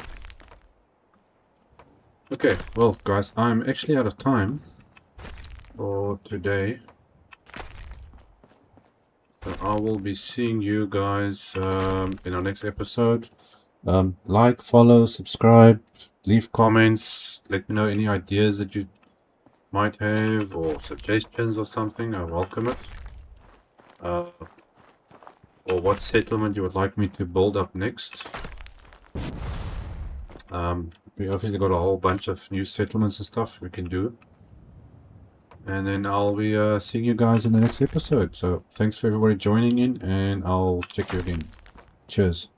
Okay, well guys, I'm actually out of time for today. So I will be seeing you guys in our next episode. Like, follow, subscribe, leave comments, let me know any ideas that you might have or suggestions or something. I welcome it. Or what settlement you would like me to build up next. We obviously got a whole bunch of new settlements and stuff we can do. And then I'll be seeing you guys in the next episode. So thanks for everybody joining in, and I'll check you again. Cheers.